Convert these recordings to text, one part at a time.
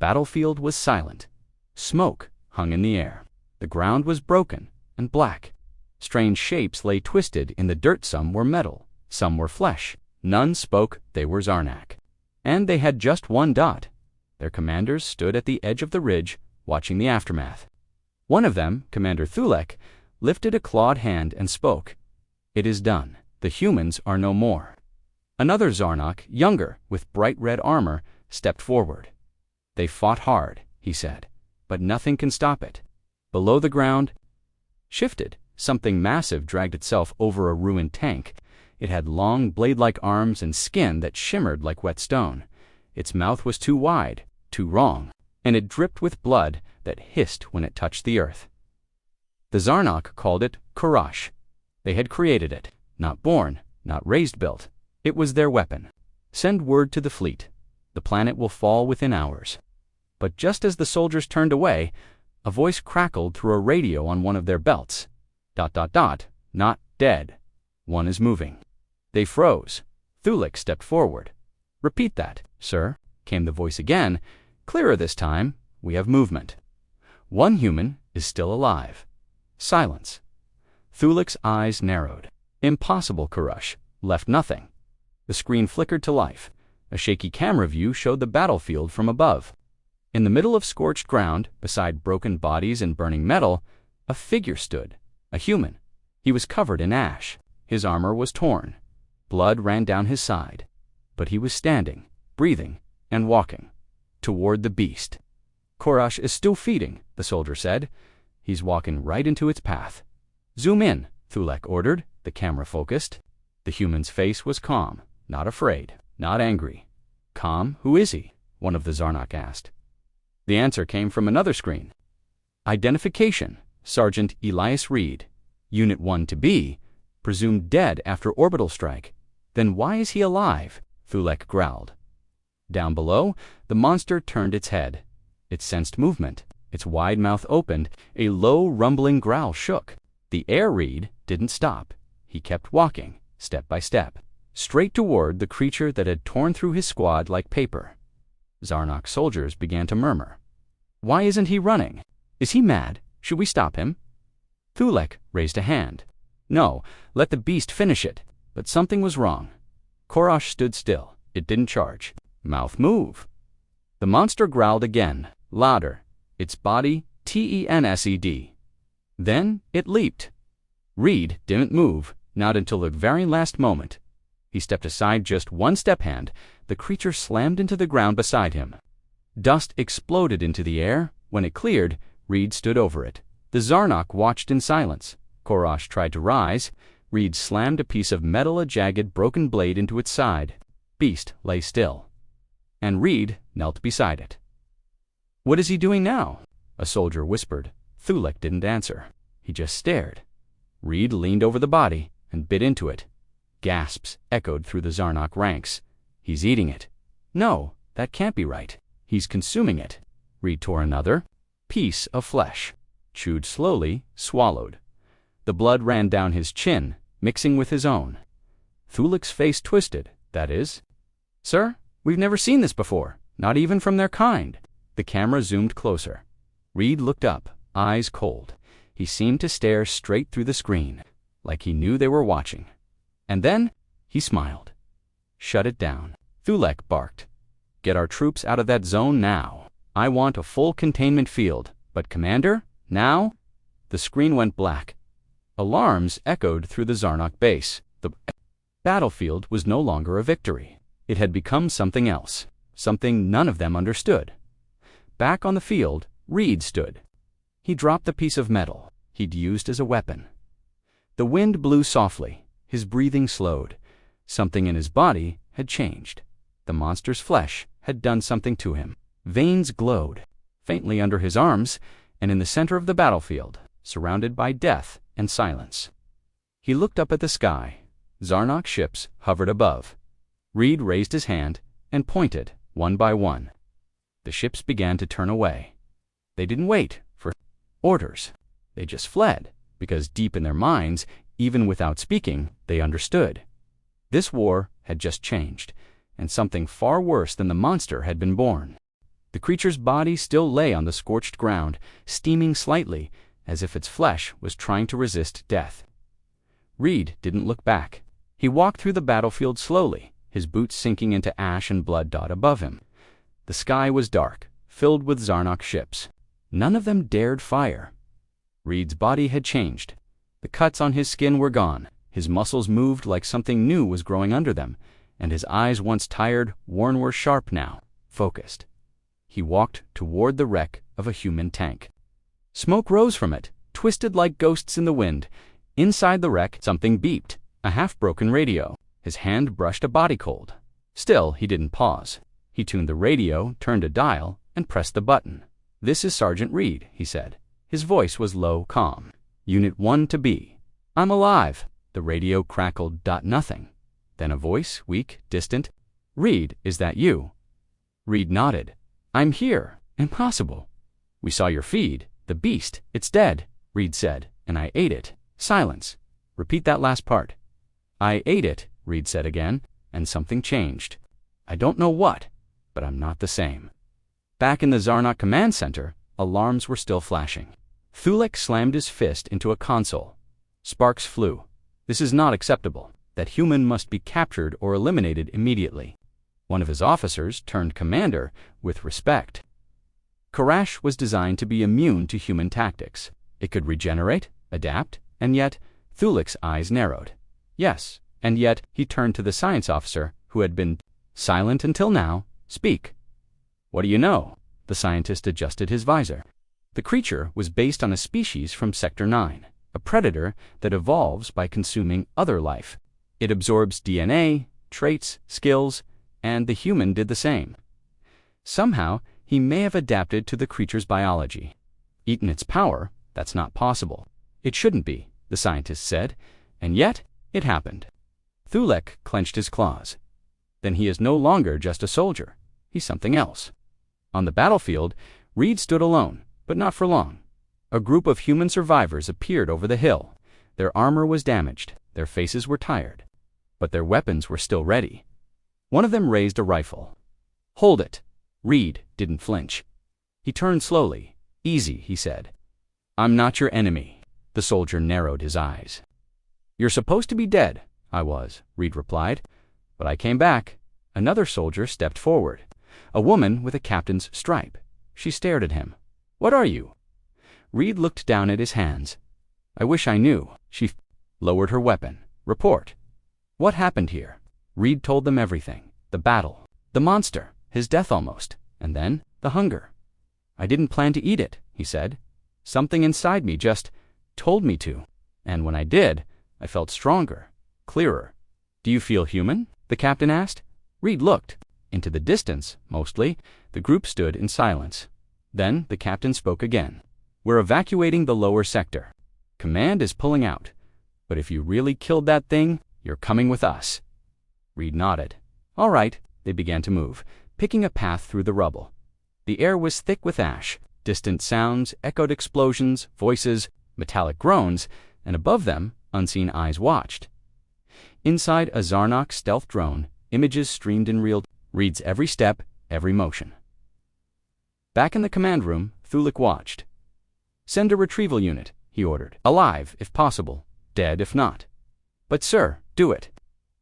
battlefield was silent. Smoke hung in the air. The ground was broken and black. Strange shapes lay twisted in the dirt. Some were metal, some were flesh. None spoke. They were Zarnak. And they had just one dot. Their commanders stood at the edge of the ridge, watching the aftermath. One of them, Commander Thulek, lifted a clawed hand and spoke. "It is done. The humans are no more." Another Zarnak, younger, with bright red armor, stepped forward. "They fought hard," he said, "but nothing can stop it." Below the ground shifted. Something massive dragged itself over a ruined tank. It had long, blade-like arms and skin that shimmered like wet stone. Its mouth was too wide, too wrong, and it dripped with blood that hissed when it touched the earth. The Zarnak called it Kurash. They had created it, not born, not raised built. It was their weapon. "Send word to the fleet. The planet will fall within hours." But just as the soldiers turned away, a voice crackled through a radio on one of their belts. ... Not dead. One is moving. They froze. Thulek stepped forward. "Repeat that, sir," came the voice again, clearer this time. "We have movement. One human is still alive." Silence. Thulek's eyes narrowed. Impossible, Kurash. Left nothing. The screen flickered to life. A shaky camera view showed the battlefield from above. In the middle of scorched ground, beside broken bodies and burning metal, a figure stood. A human. He was covered in ash. His armor was torn. Blood ran down his side. But he was standing, breathing, and walking toward the beast. "Kurash is still feeding," the soldier said. "He's walking right into its path." "Zoom in," Thulek ordered. The camera focused. The human's face was calm, not afraid, not angry. "Calm? Who is he?" one of the Zarnak asked. The answer came from another screen. "Identification, Sergeant Elias Reed. Unit 1 to B, presumed dead after orbital strike." "Then why is he alive?" Thulek growled. Down below, the monster turned its head. It sensed movement. Its wide mouth opened. A low, rumbling growl shook. The air Reed didn't stop. He kept walking, step by step, straight toward the creature that had torn through his squad like paper. Zarnak soldiers began to murmur. "Why isn't he running? Is he mad? Should we stop him?" Thulek raised a hand. "No, let the beast finish it." But something was wrong. Kurash stood still. It didn't charge. "Mouth move." The monster growled again, louder. Its body tensed. Then it leaped. Reed didn't move, not until the very last moment. He stepped aside just one step-hand. The creature slammed into the ground beside him. Dust exploded into the air. When it cleared, Reed stood over it. The Zarnak watched in silence. Kurash tried to rise. Reed slammed a piece of metal, a jagged, broken blade, into its side. Beast lay still. And Reed knelt beside it. "What is he doing now?" a soldier whispered. Thulek didn't answer. He just stared. Reed leaned over the body and bit into it. Gasps echoed through the Zarnak ranks. "He's eating it." "No, that can't be right. He's consuming it." Reed tore another piece of flesh. Chewed slowly, swallowed. The blood ran down his chin, mixing with his own. Thulek's face twisted. "That is?" "Sir, we've never seen this before, not even from their kind." The camera zoomed closer. Reed looked up, eyes cold. He seemed to stare straight through the screen, like he knew they were watching. And then he smiled. "Shut it down," Thulek barked. "Get our troops out of that zone now. I want a full containment field. But Commander, now?" The screen went black. Alarms echoed through the Zarnak base. The battlefield was no longer a victory. It had become something else, something none of them understood. Back on the field, Reed stood. He dropped the piece of metal he'd used as a weapon. The wind blew softly. His breathing slowed. Something in his body had changed. The monster's flesh had done something to him. Veins glowed, faintly under his arms, and in the center of the battlefield, surrounded by death and silence. He looked up at the sky. Zarnak ships hovered above. Reed raised his hand and pointed, one by one. The ships began to turn away. They didn't wait for orders. They just fled, because deep in their minds, even without speaking, they understood. This war had just changed, and something far worse than the monster had been born. The creature's body still lay on the scorched ground, steaming slightly, as if its flesh was trying to resist death. Reed didn't look back. He walked through the battlefield slowly, his boots sinking into ash and blood dot above him. The sky was dark, filled with Zarnok ships. None of them dared fire. Reed's body had changed. The cuts on his skin were gone, his muscles moved like something new was growing under them, and his eyes, once tired, worn, were sharp now, focused. He walked toward the wreck of a human tank. Smoke rose from it, twisted like ghosts in the wind. Inside the wreck, something beeped, a half-broken radio. His hand brushed a body cold. Still, he didn't pause. He tuned the radio, turned a dial, and pressed the button. "This is Sergeant Reed," he said. His voice was low, calm. "Unit 1 to B. I'm alive." The radio crackled. Nothing. Then a voice, weak, distant. "Reed, is that you?" Reed nodded. "I'm here. Impossible." "We saw your feed. The beast. It's dead," Reed said, "and I ate it." Silence. "Repeat that last part." "I ate it," Reed said again, "and something changed. I don't know what, but I'm not the same." Back in the Zarnok Command Center, alarms were still flashing. Thulek slammed his fist into a console. Sparks flew. "This is not acceptable. That human must be captured or eliminated immediately." One of his officers turned commander with respect. Karash was designed to be immune to human tactics. It could regenerate, adapt, and yet Thulek's eyes narrowed. Yes, and yet he turned to the science officer, who had been silent until now. "Speak." "What do you know?" The scientist adjusted his visor. The creature was based on a species from Sector 9, a predator that evolves by consuming other life. It absorbs DNA, traits, skills, and the human did the same. Somehow, he may have adapted to the creature's biology. Eaten its power, that's not possible. It shouldn't be, the scientist said, and yet it happened. Thulek clenched his claws. Then he is no longer just a soldier. He's something else. On the battlefield, Reed stood alone, but not for long. A group of human survivors appeared over the hill. Their armor was damaged, their faces were tired, but their weapons were still ready. One of them raised a rifle. "Hold it." Reed didn't flinch. He turned slowly. "Easy," he said. "I'm not your enemy." The soldier narrowed his eyes. "You're supposed to be dead." "I was," Reed replied. "But I came back." Another soldier stepped forward. A woman with a captain's stripe. She stared at him. "What are you?" Reed looked down at his hands. "I wish I knew." She lowered her weapon. "Report." What happened here? Reed told them everything. The battle. The monster. His death almost. And then the hunger. "I didn't plan to eat it," he said. "Something inside me just told me to. And when I did, I felt stronger, clearer." "Do you feel human?" the captain asked. Reed looked. Into the distance, mostly, the group stood in silence. Then the captain spoke again. "We're evacuating the lower sector. Command is pulling out. But if you really killed that thing, you're coming with us." Reed nodded. "All right." They began to move, picking a path through the rubble. The air was thick with ash. Distant sounds, echoed explosions, voices, metallic groans, and above them, unseen eyes watched. Inside a Zarnok stealth drone, images streamed in real. Reed's every step, every motion. Back in the command room, Thulek watched. "Send a retrieval unit," he ordered. "Alive, if possible. Dead, if not." "But sir, do it."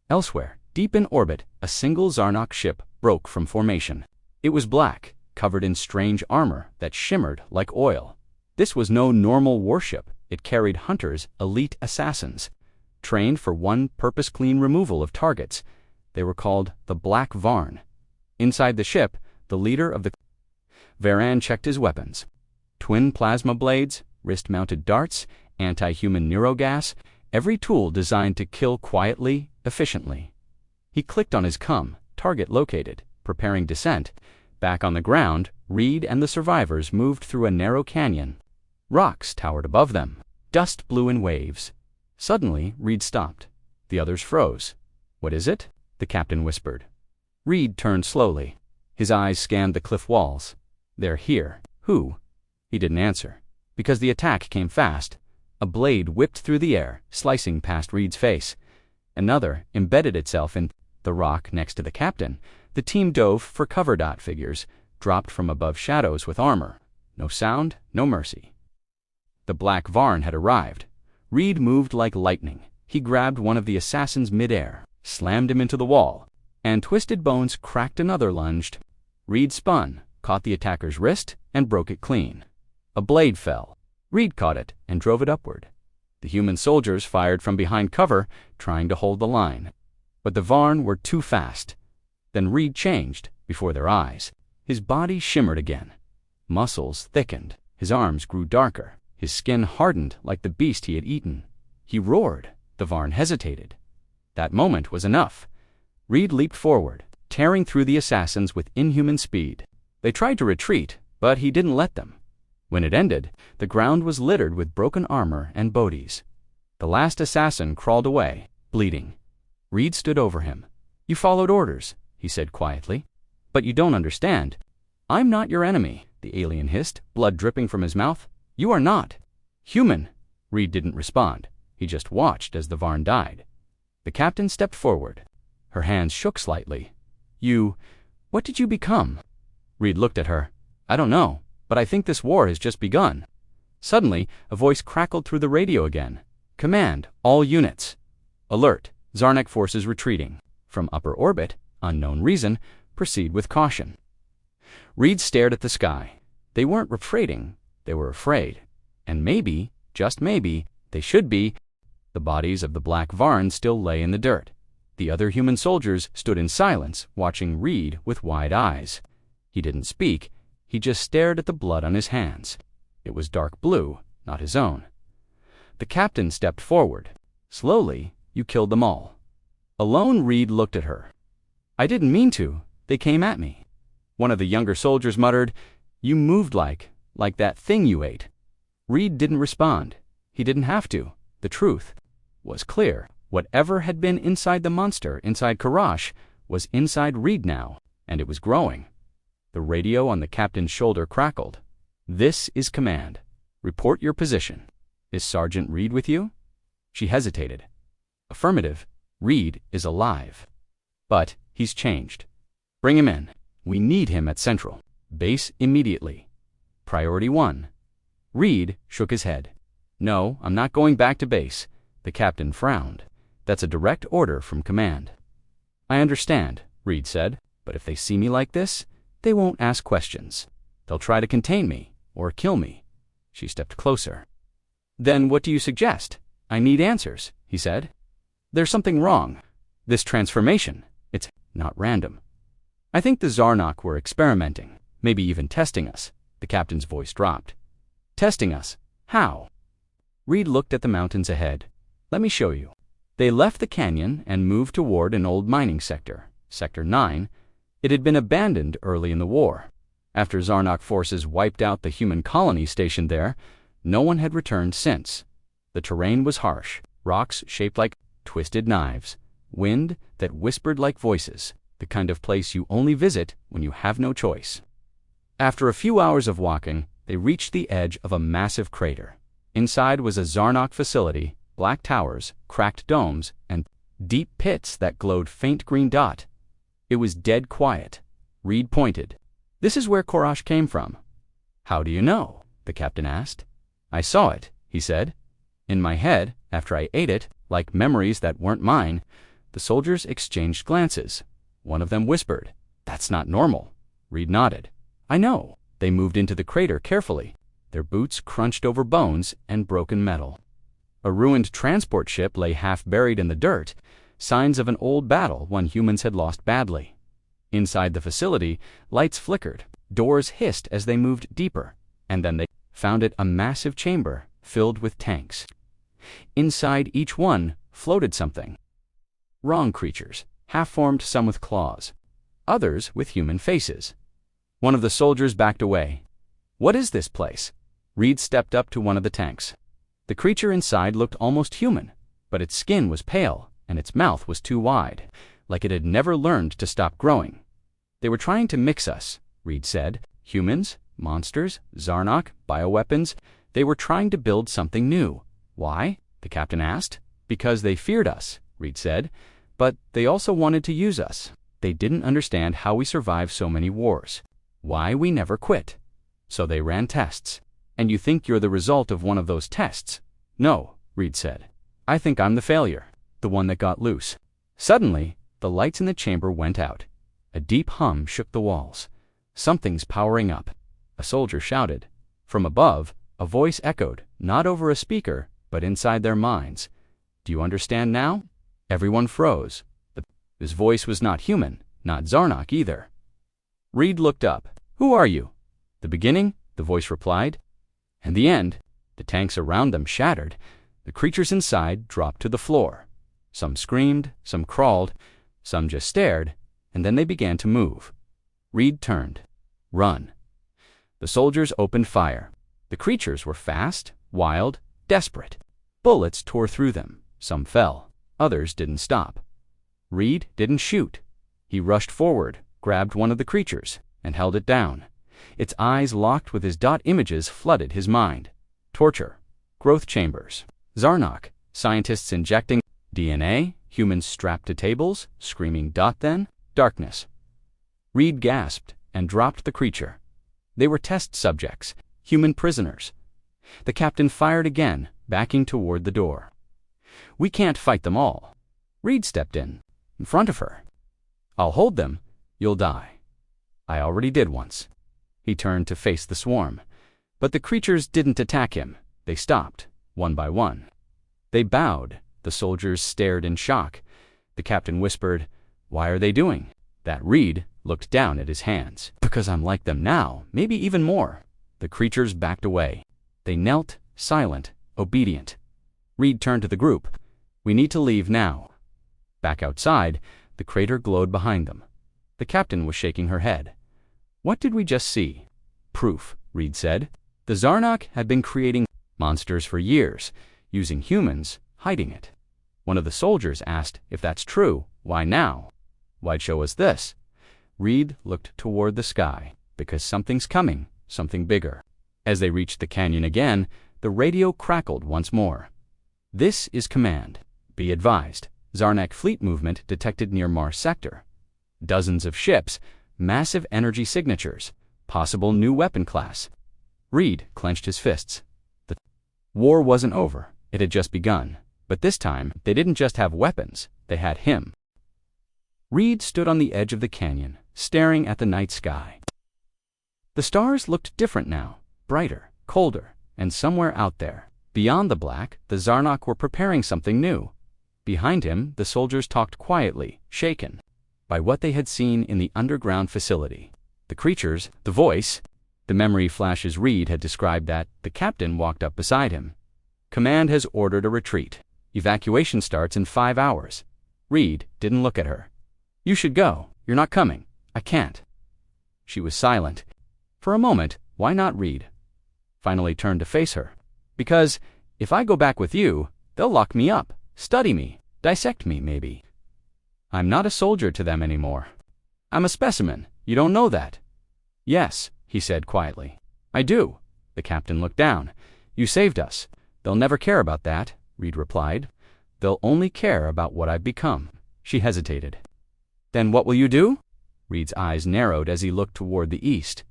Elsewhere, deep in orbit, a single Zarnok ship broke from formation. It was black, covered in strange armor that shimmered like oil. This was no normal warship. It carried hunters, elite assassins, trained for one purpose-clean removal of targets. They were called the Black Varn. Inside the ship, the leader of the Varan checked his weapons. Twin plasma blades, wrist-mounted darts, anti-human neurogas, every tool designed to kill quietly, efficiently. He clicked on his target located, preparing descent. Back on the ground, Reed and the survivors moved through a narrow canyon. Rocks towered above them. Dust blew in waves. Suddenly, Reed stopped. The others froze. "What is it?" the captain whispered. Reed turned slowly. His eyes scanned the cliff walls. "They're here." "Who?" He didn't answer. Because the attack came fast. A blade whipped through the air, slicing past Reed's face. Another embedded itself in the rock next to the captain. The team dove for cover. Figures, dropped from above shadows with armor. No sound, no mercy. The Black Varn had arrived. Reed moved like lightning. He grabbed one of the assassins mid-air, slammed him into the wall, and Twisted Bones cracked another lunged. Reed spun, caught the attacker's wrist, and broke it clean. A blade fell. Reed caught it and drove it upward. The human soldiers fired from behind cover, trying to hold the line. But the Varn were too fast. Then Reed changed before their eyes. His body shimmered again. Muscles thickened. His arms grew darker. His skin hardened like the beast he had eaten. He roared. The Varn hesitated. That moment was enough. Reed leaped forward, tearing through the assassins with inhuman speed. They tried to retreat, but he didn't let them. When it ended, the ground was littered with broken armor and bodies. The last assassin crawled away, bleeding. Reed stood over him. "You followed orders," he said quietly. "But you don't understand. I'm not your enemy," the alien hissed, blood dripping from his mouth. "You are not." "Human." Reed didn't respond. He just watched as the Varn died. The captain stepped forward. Her hands shook slightly. What did you become?" Reed looked at her. "I don't know, but I think this war has just begun." Suddenly, a voice crackled through the radio again. "Command, all units. Alert, Zarnak forces retreating. From upper orbit, unknown reason, proceed with caution." Reed stared at the sky. They weren't retreating, they were afraid. And maybe, just maybe, they should be. The bodies of the Black Varn still lay in the dirt. The other human soldiers stood in silence, watching Reed with wide eyes. He didn't speak, he just stared at the blood on his hands. It was dark blue, not his own. The captain stepped forward. "Slowly, you killed them all." Alone, Reed looked at her. "I didn't mean to. They came at me." One of the younger soldiers muttered, "You moved like that thing you ate." Reed didn't respond. He didn't have to. The truth was clear. Whatever had been inside the monster, inside Karash, was inside Reed now, and it was growing. The radio on the captain's shoulder crackled. "This is command. Report your position. Is Sergeant Reed with you?" She hesitated. "Affirmative. Reed is alive. But he's changed. Bring him in. We need him at Central. Base immediately. Priority 1. Reed shook his head. "No, I'm not going back to base." The captain frowned. "That's a direct order from command." "I understand," Reed said, "but if they see me like this, they won't ask questions. They'll try to contain me, or kill me." She stepped closer. "Then what do you suggest? I need answers," he said. "There's something wrong. This transformation, it's not random. I think the Zarnak were experimenting, maybe even testing us." The captain's voice dropped. "Testing us? How?" Reed looked at the mountains ahead. "Let me show you." They left the canyon and moved toward an old mining sector, Sector 9. It had been abandoned early in the war. After Zarnak forces wiped out the human colony stationed there, no one had returned since. The terrain was harsh, rocks shaped like twisted knives, wind that whispered like voices, the kind of place you only visit when you have no choice. After a few hours of walking, they reached the edge of a massive crater. Inside was a Zarnak facility, black towers, cracked domes, and deep pits that glowed faint green dot. It was dead quiet. Reed pointed. "This is where Korash came from." "How do you know?" the captain asked. "I saw it," he said. "In my head, after I ate it, like memories that weren't mine." The soldiers exchanged glances. One of them whispered, "That's not normal." Reed nodded. "I know." They moved into the crater carefully. Their boots crunched over bones and broken metal. A ruined transport ship lay half buried in the dirt, signs of an old battle one humans had lost badly. Inside the facility, lights flickered, doors hissed as they moved deeper, and then they found it a massive chamber filled with tanks. Inside each one floated something. Wrong creatures, half-formed, some with claws, others with human faces. One of the soldiers backed away. "What is this place?" Reed stepped up to one of the tanks. The creature inside looked almost human, but its skin was pale and its mouth was too wide, like it had never learned to stop growing. "They were trying to mix us," Reed said. "Humans, monsters, Zarnak, bioweapons. They were trying to build something new." "Why?" the captain asked. "Because they feared us," Reed said. "But they also wanted to use us. They didn't understand how we survived so many wars. Why we never quit. So they ran tests. And you think you're the result of one of those tests? No, Reed said. I think I'm the failure, the one that got loose. Suddenly, the lights in the chamber went out. A deep hum shook the walls. Something's powering up, a soldier shouted. From above, a voice echoed, not over a speaker, but inside their minds. Do you understand now? Everyone froze. His voice was not human, not Zarnok either. Reed looked up. Who are you? The beginning, the voice replied. And the end. The tanks around them shattered. The creatures inside dropped to the floor. Some screamed, some crawled, some just stared, and then they began to move. Reed turned. Run. The soldiers opened fire. The creatures were fast, wild, desperate. Bullets tore through them. Some fell. Others didn't stop. Reed didn't shoot. He rushed forward, grabbed one of the creatures, and held it down. Its eyes locked with his dot images flooded his mind. Torture. Growth chambers. Zarnok. Scientists injecting DNA. Humans strapped to tables. Screaming dot then. Darkness. Reed gasped and dropped the creature. They were test subjects. Human prisoners. The captain fired again, backing toward the door. We can't fight them all. Reed stepped in front of her. I'll hold them. You'll die. I already did once. He turned to face the swarm. But the creatures didn't attack him. They stopped, one by one. They bowed. The soldiers stared in shock. The captain whispered, Why are they doing that? Reed looked down at his hands. Because I'm like them now, maybe even more. The creatures backed away. They knelt, silent, obedient. Reed turned to the group. We need to leave now. Back outside, the crater glowed behind them. The captain was shaking her head. What did we just see? Proof, Reed said. The Zarnok had been creating monsters for years, using humans, hiding it. One of the soldiers asked, if that's true, why now? Why'd show us this? Reed looked toward the sky. Because something's coming, something bigger. As they reached the canyon again, the radio crackled once more. This is command. Be advised. Zarnak fleet movement detected near Mars sector. Dozens of ships, massive energy signatures, possible new weapon class. Reed clenched his fists. The war wasn't over. It had just begun. But this time, they didn't just have weapons. They had him. Reed stood on the edge of the canyon, staring at the night sky. The stars looked different now, brighter, colder, and somewhere out there, beyond the black, the Zarnok were preparing something new. Behind him, the soldiers talked quietly, shaken by what they had seen in the underground facility. The creatures, the voice, the memory flashes. Reed had described that. The captain walked up beside him. Command has ordered a retreat. Evacuation starts in 5 hours. Reed didn't look at her. You should go. You're not coming. I can't. She was silent. For a moment, why not Reed? Finally turned to face her. Because if I go back with you, they'll lock me up, study me, dissect me maybe. I'm not a soldier to them anymore. I'm a specimen. You don't know that. Yes, he said quietly. I do. The captain looked down. You saved us. They'll never care about that, Reed replied. They'll only care about what I've become. She hesitated. Then what will you do? Reed's eyes narrowed as he looked toward the east.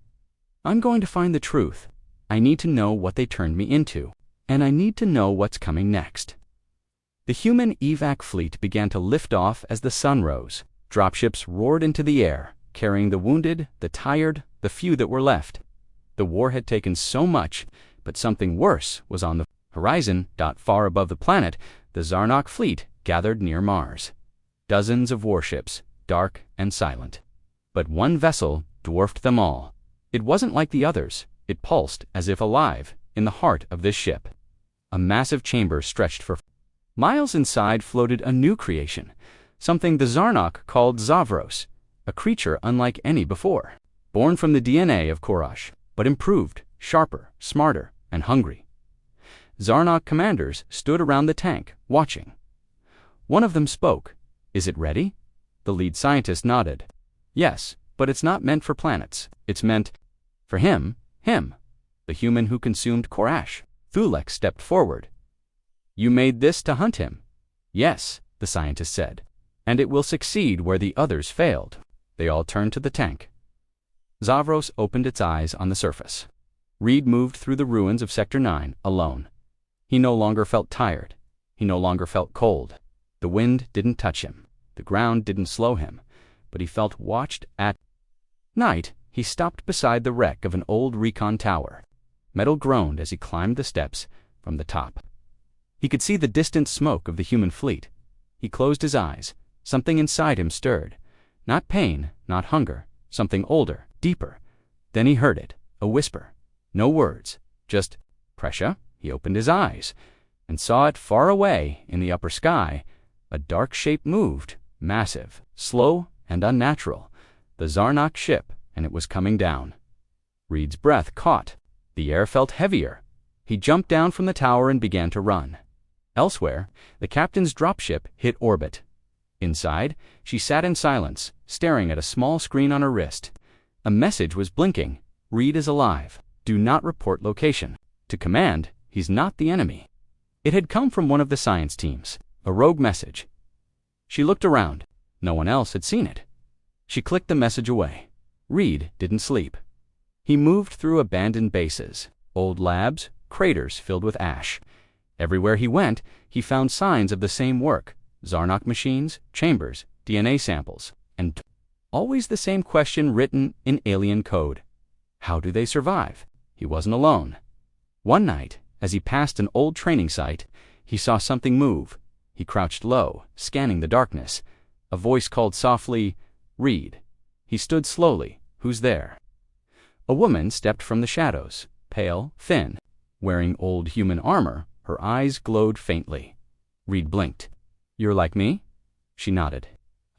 I'm going to find the truth. I need to know what they turned me into. And I need to know what's coming next. The human evac fleet began to lift off as the sun rose. Dropships roared into the air, carrying the wounded, the tired, the few that were left. The war had taken so much, but something worse was on the horizon. Far above the planet, the Zarnok fleet gathered near Mars. Dozens of warships, dark and silent. But one vessel dwarfed them all. It wasn't like the others. It pulsed as if alive in the heart of this ship. A massive chamber stretched for miles. Inside floated a new creation, something the Zarnok called Zavros, a creature unlike any before, born from the DNA of Korash, but improved, sharper, smarter, and hungry. Zarnok commanders stood around the tank, watching. One of them spoke. Is it ready? The lead scientist nodded. Yes, but it's not meant for planets. It's meant for him, the human who consumed Korash. Thulek stepped forward. You made this to hunt him? Yes, the scientist said. And it will succeed where the others failed. They all turned to the tank. Zavros opened its eyes on the surface. Reed moved through the ruins of Sector 9 alone. He no longer felt tired. He no longer felt cold. The wind didn't touch him. The ground didn't slow him. But he felt watched. At night, he stopped beside the wreck of an old recon tower. Metal groaned as he climbed the steps from the top. He could see the distant smoke of the human fleet. He closed his eyes. Something inside him stirred. Not pain, not hunger. Something older, deeper. Then he heard it, a whisper. No words, just pressure. He opened his eyes and saw it far away in the upper sky. A dark shape moved, massive, slow, and unnatural. The Zarnak ship, and it was coming down. Reed's breath caught. The air felt heavier. He jumped down from the tower and began to run. Elsewhere, the captain's dropship hit orbit. Inside, she sat in silence, staring at a small screen on her wrist. A message was blinking. Reed is alive. Do not report location. To command, he's not the enemy. It had come from one of the science teams, a rogue message. She looked around. No one else had seen it. She clicked the message away. Reed didn't sleep. He moved through abandoned bases, old labs, craters filled with ash. Everywhere he went, he found signs of the same work: Zarnak machines, chambers, DNA samples, and always the same question written in alien code. How do they survive? He wasn't alone. One night, as he passed an old training site, he saw something move. He crouched low, scanning the darkness. A voice called softly, "Reed." He stood slowly. Who's there? A woman stepped from the shadows, pale, thin, wearing old human armor. Her eyes glowed faintly. Reed blinked. "You're like me?" She nodded.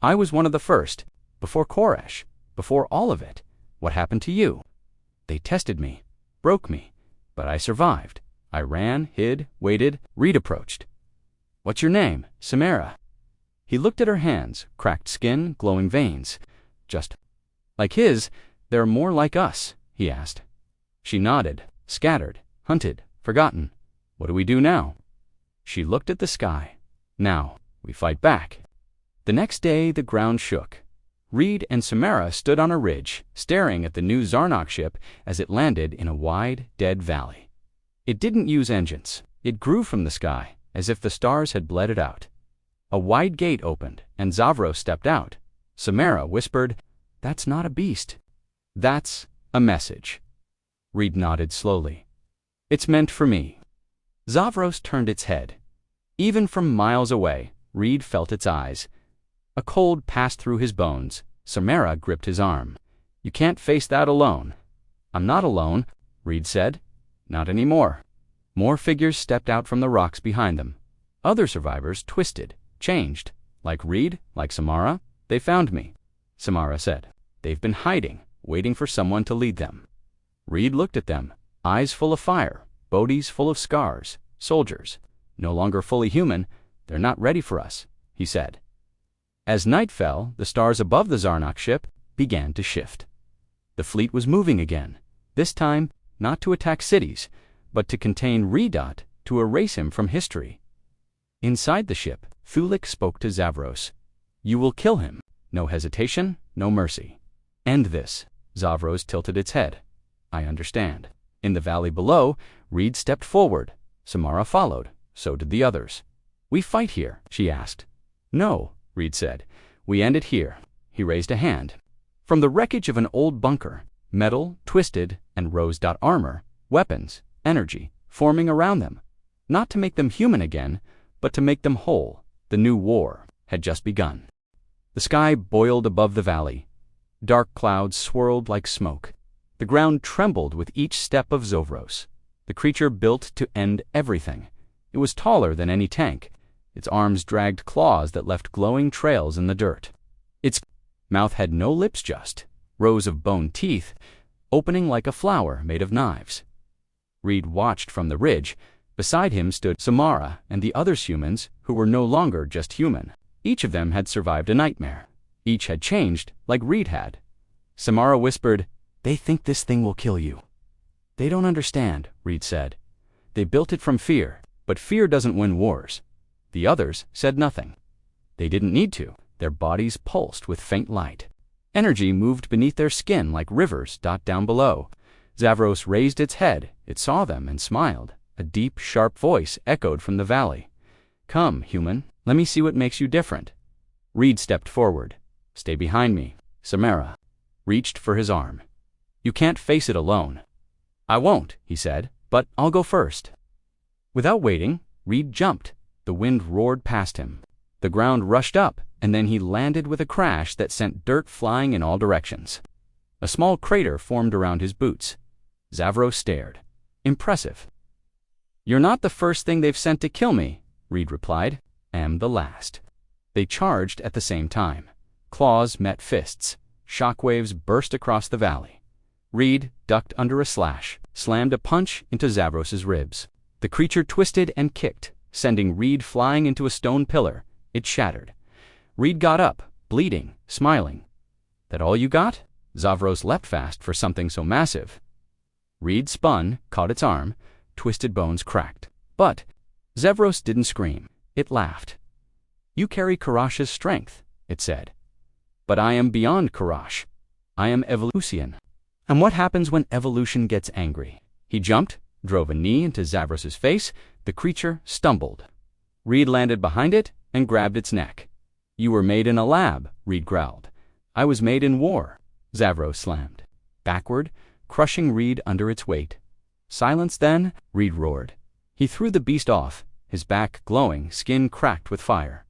"I was one of the first, before Koresh, before all of it. What happened to you?" "They tested me, broke me, but I survived. I ran, hid, waited." Reed approached. "What's your name?" "Samara." He looked at her hands, cracked skin, glowing veins. "Just like his, they're more like us?" he asked. She nodded. "Scattered, hunted, forgotten. What do we do now?" She looked at the sky. "Now, we fight back." The next day, the ground shook. Reed and Samara stood on a ridge, staring at the new Zarnak ship as it landed in a wide, dead valley. It didn't use engines. It grew from the sky, as if the stars had bled it out. A wide gate opened, and Zavros stepped out. Samara whispered, "That's not a beast. That's a message." Reed nodded slowly. "It's meant for me." Zavros turned its head. Even from miles away, Reed felt its eyes. A cold passed through his bones. Samara gripped his arm. "You can't face that alone." "I'm not alone," Reed said. "Not anymore." More figures stepped out from the rocks behind them. Other survivors twisted, changed. Like Reed, like Samara. "They found me," Samara said. "They've been hiding, waiting for someone to lead them." Reed looked at them, eyes full of fire, bodies full of scars, soldiers. "No longer fully human. They're not ready for us," he said. As night fell, the stars above the Zarnak ship began to shift. The fleet was moving again, this time not to attack cities, but to contain Redot, to erase him from history. Inside the ship, Thulik spoke to Zavros. "You will kill him. No hesitation, no mercy. End this." Zavros tilted its head. "I understand." In the valley below, Reed stepped forward. Samara followed. So did the others. "We fight here?" she asked. "No," Reed said. "We end it here." He raised a hand. From the wreckage of an old bunker, metal, twisted, and rose-dot armor, weapons, energy, forming around them. Not to make them human again, but to make them whole. The new war had just begun. The sky boiled above the valley. Dark clouds swirled like smoke. The ground trembled with each step of Zavros. The creature built to end everything. It was taller than any tank. Its arms dragged claws that left glowing trails in the dirt. Its mouth had no lips, just rows of bone teeth, opening like a flower made of knives. Reed watched from the ridge. Beside him stood Samara and the other humans who were no longer just human. Each of them had survived a nightmare. Each had changed like Reed had. Samara whispered, "They think this thing will kill you." "They don't understand," Reed said. "They built it from fear, but fear doesn't win wars." The others said nothing. They didn't need to. Their bodies pulsed with faint light. Energy moved beneath their skin like rivers down below. Zavros raised its head. It saw them and smiled. A deep, sharp voice echoed from the valley. "Come, human, let me see what makes you different." Reed stepped forward. "Stay behind me." Samara reached for his arm. "You can't face it alone." "I won't," he said, "but I'll go first." Without waiting, Reed jumped. The wind roared past him. The ground rushed up, and then he landed with a crash that sent dirt flying in all directions. A small crater formed around his boots. Zavros stared. "Impressive." "You're not the first thing they've sent to kill me," Reed replied. "Am the last." They charged at the same time. Claws met fists. Shockwaves burst across the valley. Reed ducked under a slash, slammed a punch into Zavros's ribs. The creature twisted and kicked, sending Reed flying into a stone pillar. It shattered. Reed got up, bleeding, smiling. "That all you got?" Zavros leapt fast for something so massive. Reed spun, caught its arm. Twisted bones cracked. But Zavros didn't scream. It laughed. "You carry Karash's strength," it said. "But I am beyond Karash. I am evolution." "And what happens when evolution gets angry?" He jumped, drove a knee into Zavros's face. The creature stumbled. Reed landed behind it and grabbed its neck. "You were made in a lab," Reed growled. "I was made in war." Zavros slammed backward, crushing Reed under its weight. "Silence, then," Reed roared. He threw the beast off, his back glowing, skin cracked with fire.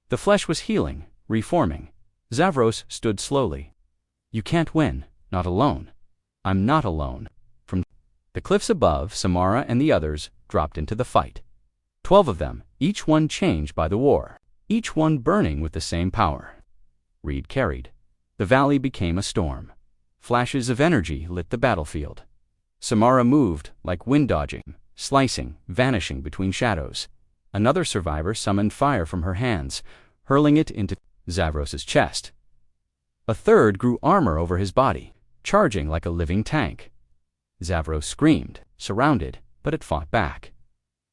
The flesh was healing, reforming. Zavros stood slowly. "You can't win, not alone." "I'm not alone." From the cliffs above, Samara and the others dropped into the fight. 12 of them, each one changed by the war, each one burning with the same power. Reed carried. The valley became a storm. Flashes of energy lit the battlefield. Samara moved like wind dodging, slicing, vanishing between shadows. Another survivor summoned fire from her hands, hurling it into Zavros's chest. A third grew armor over his body, charging like a living tank. Zavros screamed, surrounded, but it fought back.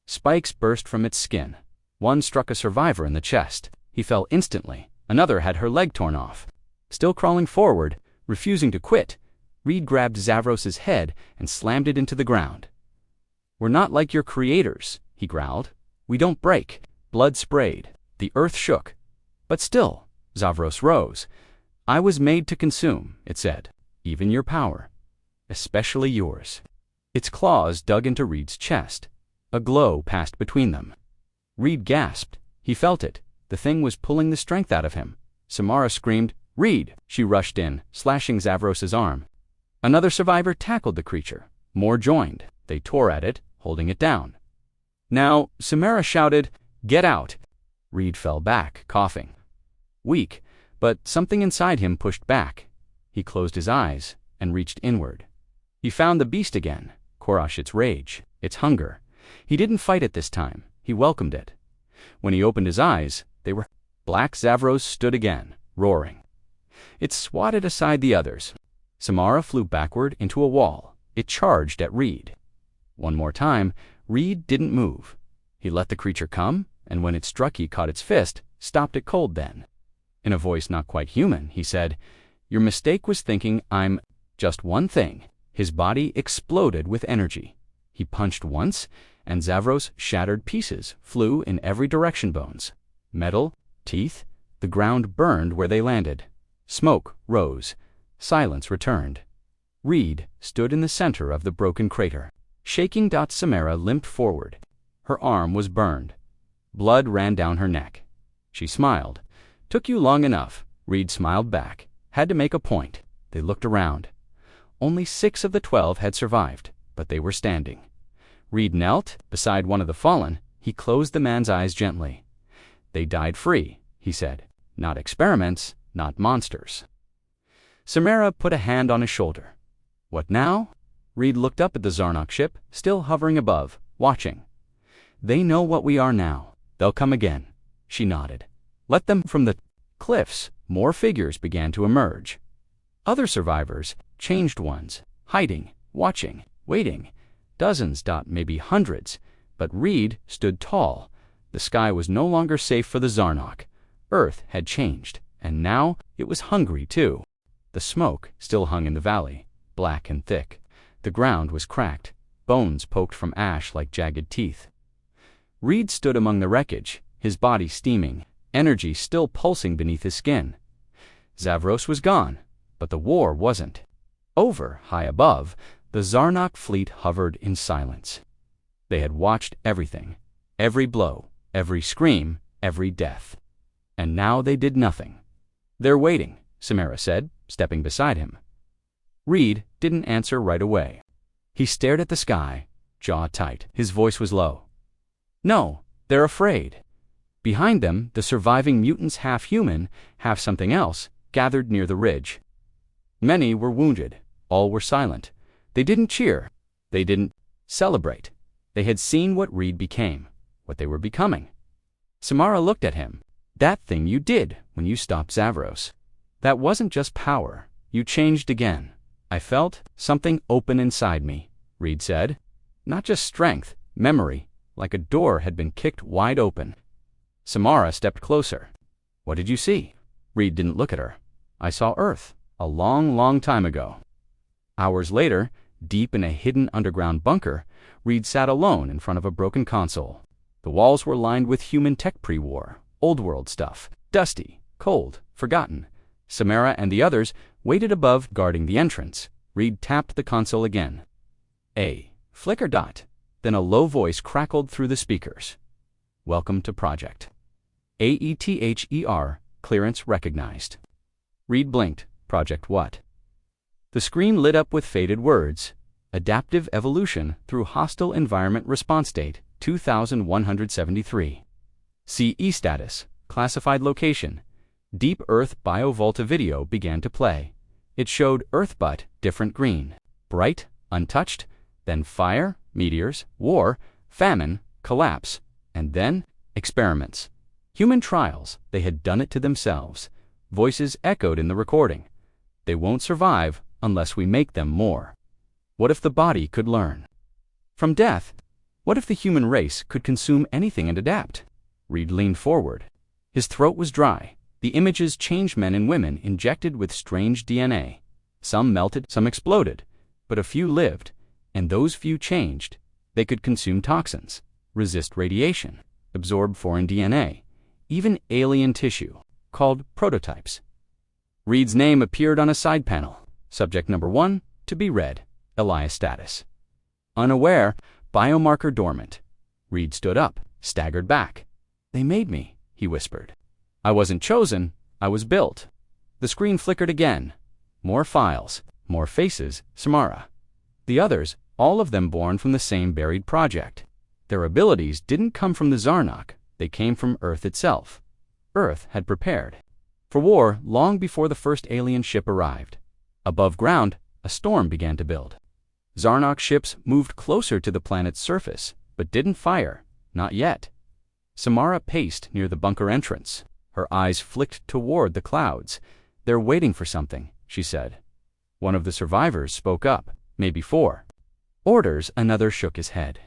Spikes burst from its skin. One struck a survivor in the chest. He fell instantly. Another had her leg torn off. Still crawling forward, refusing to quit, Reed grabbed Zavros's head and slammed it into the ground. "We're not like your creators," he growled. "We don't break." Blood sprayed. The earth shook. But still, Zavros rose. "I was made to consume," it said. "Even your power. Especially yours." Its claws dug into Reed's chest. A glow passed between them. Reed gasped. He felt it. The thing was pulling the strength out of him. Samara screamed, "Reed!" She rushed in, slashing Zavros's arm. Another survivor tackled the creature. More joined. They tore at it, holding it down. Now, Samara shouted, "Get out!" Reed fell back, coughing. Weak, but something inside him pushed back. He closed his eyes and reached inward. He found the beast again, Korash, its rage, its hunger. He didn't fight it this time. He welcomed it. When he opened his eyes, they were black. Zavros stood again, roaring. It swatted aside the others. Samara flew backward into a wall. It charged at Reed. One more time, Reed didn't move. He let the creature come, and when it struck, he caught its fist, stopped it cold then. In a voice not quite human, he said, "Your mistake was thinking I'm just one thing." His body exploded with energy. He punched once, and Zavros shattered pieces, flew in every direction. Bones, metal, teeth. The ground burned where they landed. Smoke rose. Silence returned. Reed stood in the center of the broken crater. Shaking, Samara limped forward. Her arm was burned. Blood ran down her neck. She smiled. "Took you long enough." Reed smiled back. "Had to make a point." They looked around. Only 6 of the 12 had survived, but they were standing. Reed knelt beside one of the fallen. He closed the man's eyes gently. "They died free," he said. "Not experiments, not monsters." Samara put a hand on his shoulder. "What now?" Reed looked up at the Zarnok ship, still hovering above, watching. "They know what we are now. They'll come again." She nodded. "Let them." From the cliffs, more figures began to emerge. Other survivors, changed ones, hiding, watching, waiting. Dozens, maybe hundreds. But Reed stood tall. The sky was no longer safe for the Zarnok. Earth had changed, and now it was hungry too. The smoke still hung in the valley, black and thick. The ground was cracked, bones poked from ash like jagged teeth. Reed stood among the wreckage, his body steaming, energy still pulsing beneath his skin. Zavros was gone, but the war wasn't. Over, high above, the Zarnok fleet hovered in silence. They had watched everything, every blow, every scream, every death. And now they did nothing. "They're waiting," Samara said, stepping beside him. Reed didn't answer right away. He stared at the sky, jaw tight. His voice was low. "No, they're afraid." Behind them, the surviving mutants, half human, half something else, gathered near the ridge. Many were wounded. All were silent. They didn't cheer. They didn't celebrate. They had seen what Reed became, what they were becoming. Samara looked at him. "That thing you did when you stopped Zavros. That wasn't just power. You changed again." "I felt something open inside me," Reed said. "Not just strength, memory, like a door had been kicked wide open." Samara stepped closer. "What did you see?" Reed didn't look at her. "I saw Earth, a long, long time ago." Hours later, deep in a hidden underground bunker, Reed sat alone in front of a broken console. The walls were lined with human tech pre-war, old-world stuff, dusty, cold, forgotten. Samara and the others waited above, guarding the entrance. Reed tapped the console again. A flicker dot. Then a low voice crackled through the speakers. "Welcome to Project. AETHER, clearance recognized." Reed blinked. "Project what?" The screen lit up with faded words. "Adaptive evolution through hostile environment response date 2173. CE status, classified location." Deep Earth BioVolta video began to play. It showed Earth but different green. Bright, untouched, then fire, meteors, war, famine, collapse, and then experiments. Human trials. They had done it to themselves. Voices echoed in the recording. "They won't survive unless we make them more." What if the body could learn from death? What if the human race could consume anything and adapt? Reed leaned forward. His throat was dry. The images changed men and women injected with strange DNA. Some melted, some exploded, but a few lived, and those few changed. They could consume toxins, resist radiation, absorb foreign DNA, even alien tissue, called prototypes. Reed's name appeared on a side panel. Subject number 1, to be read. Elias status. Unaware, biomarker dormant. Reed stood up, staggered back. "They made me," he whispered. "I wasn't chosen, I was built." The screen flickered again. More files, more faces, Samara. The others, all of them born from the same buried project. Their abilities didn't come from the Zarnok, they came from Earth itself. Earth had prepared for war long before the first alien ship arrived. Above ground, a storm began to build. Zarnok ships moved closer to the planet's surface, but didn't fire, not yet. Samara paced near the bunker entrance. Her eyes flicked toward the clouds. "They're waiting for something," she said. One of the survivors spoke up. "Maybe 4. Orders." Another shook his head.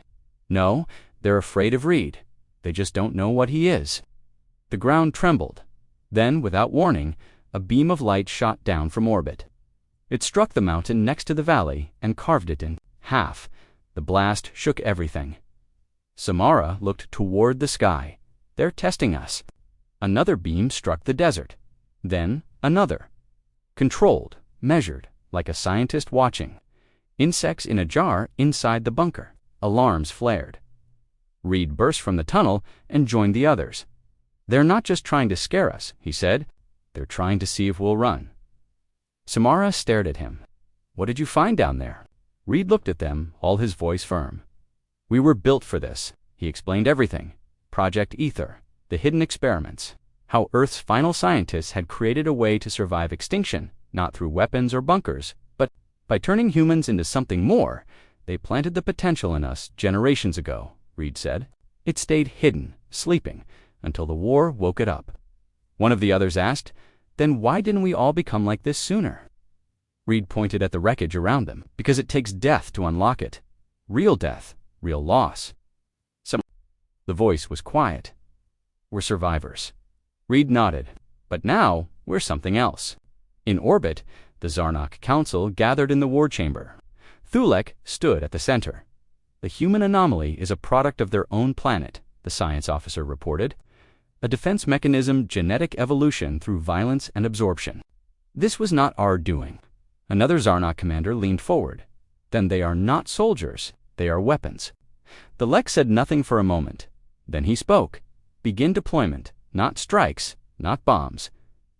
"No, they're afraid of Reed. They just don't know what he is." The ground trembled. Then, without warning, a beam of light shot down from orbit. It struck the mountain next to the valley and carved it in half. The blast shook everything. Samara looked toward the sky. "They're testing us." Another beam struck the desert. Then another. Controlled, measured, like a scientist watching. Insects in a jar inside the bunker. Alarms flared. Reed burst from the tunnel and joined the others. "They're not just trying to scare us," he said. "They're trying to see if we'll run." Samara stared at him. "What did you find down there?" Reed looked at them, all his voice firm. "We were built for this." He explained everything. Project Ether, the hidden experiments, how Earth's final scientists had created a way to survive extinction, not through weapons or bunkers, but by turning humans into something more. They planted the potential in us generations ago, Reed said. It stayed hidden, sleeping, until the war woke it up. One of the others asked, "Then why didn't we all become like this sooner?" Reed pointed at the wreckage around them. "Because it takes death to unlock it. Real death, real loss." The voice was quiet. "We're survivors." Reed nodded. "But now, we're something else." In orbit, The Zarnok Council gathered in the war chamber. Thulek stood at the center. The human anomaly is a product of their own planet, the science officer reported. A defense mechanism, genetic evolution through violence and absorption. This was not our doing. Another Zarnok commander leaned forward. Then they are not soldiers, they are weapons. The Lek said nothing for a moment. Then he spoke. Begin deployment, not strikes, not bombs.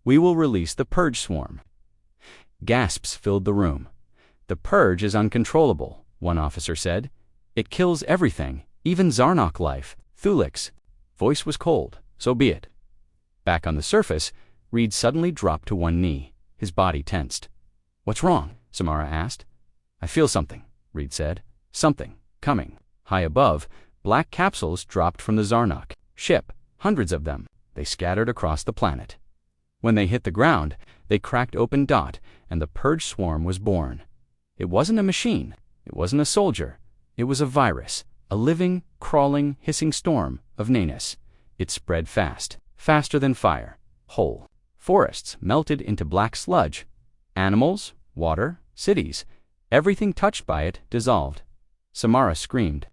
We will release the Purge Swarm. Gasps filled the room. The Purge is uncontrollable, one officer said. It kills everything, even Zarnok life. Thulek's voice was cold. So be it. Back on the surface, Reed suddenly dropped to one knee. His body tensed. What's wrong? Samara asked. I feel something, Reed said. Something. Coming. High above, black capsules dropped from the Zarnok ship, hundreds of them. They scattered across the planet. When they hit the ground, they cracked open dot, and the Purge Swarm was born. It wasn't a machine. It wasn't a soldier. It was a virus, a living, crawling, hissing storm of nayness. It spread fast, faster than fire. Whole forests melted into black sludge. Animals, water, cities, everything touched by it dissolved. Samara screamed.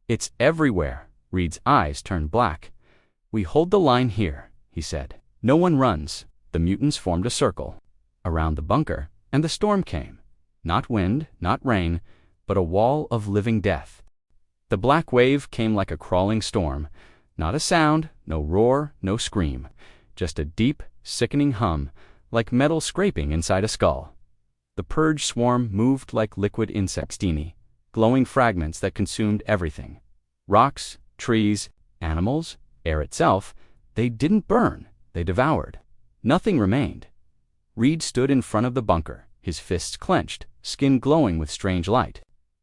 It's everywhere. Reed's eyes turned black. We hold the line here, he said. No one runs. The mutants formed a circle around the bunker, and the storm came. Not wind, not rain, but a wall of living death. The black wave came like a crawling storm. Not a sound, no roar, no scream. Just a deep, sickening hum, like metal scraping inside a skull. The Purge Swarm moved like liquid insectini, glowing fragments that consumed everything. Rocks, trees, animals, air itself. They didn't burn, they devoured. Nothing remained. Reed stood in front of the bunker, his fists clenched, skin glowing with strange light.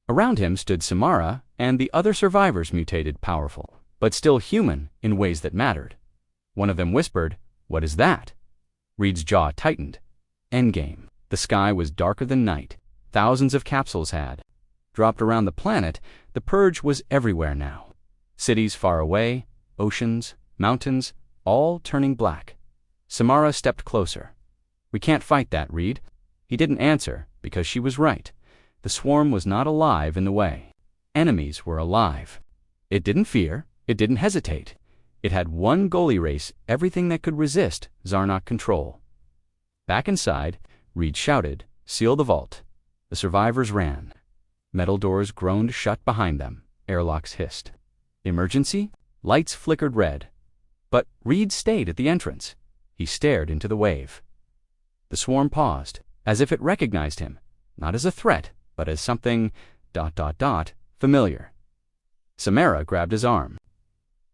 Around him stood Samara and the other survivors, mutated, powerful, but still human in ways that mattered. One of them whispered, "What is that?" Reed's jaw tightened. Endgame. The sky was darker than night. Thousands of capsules had dropped around the planet. The Purge was everywhere now. Cities far away, oceans, mountains, all turning black. Samara stepped closer. We can't fight that, Reed. He didn't answer, because she was right. The swarm was not alive in the way. Enemies were alive. It didn't fear. It didn't hesitate. It had one goal: erase everything that could resist Zarnok control. Back inside, Reed shouted, "Seal the vault." The survivors ran. Metal doors groaned shut behind them. Airlocks hissed. Emergency? Lights flickered red. But Reed stayed at the entrance. He stared into the wave. The swarm paused, as if it recognized him, not as a threat, but as something ... familiar. Samara grabbed his arm.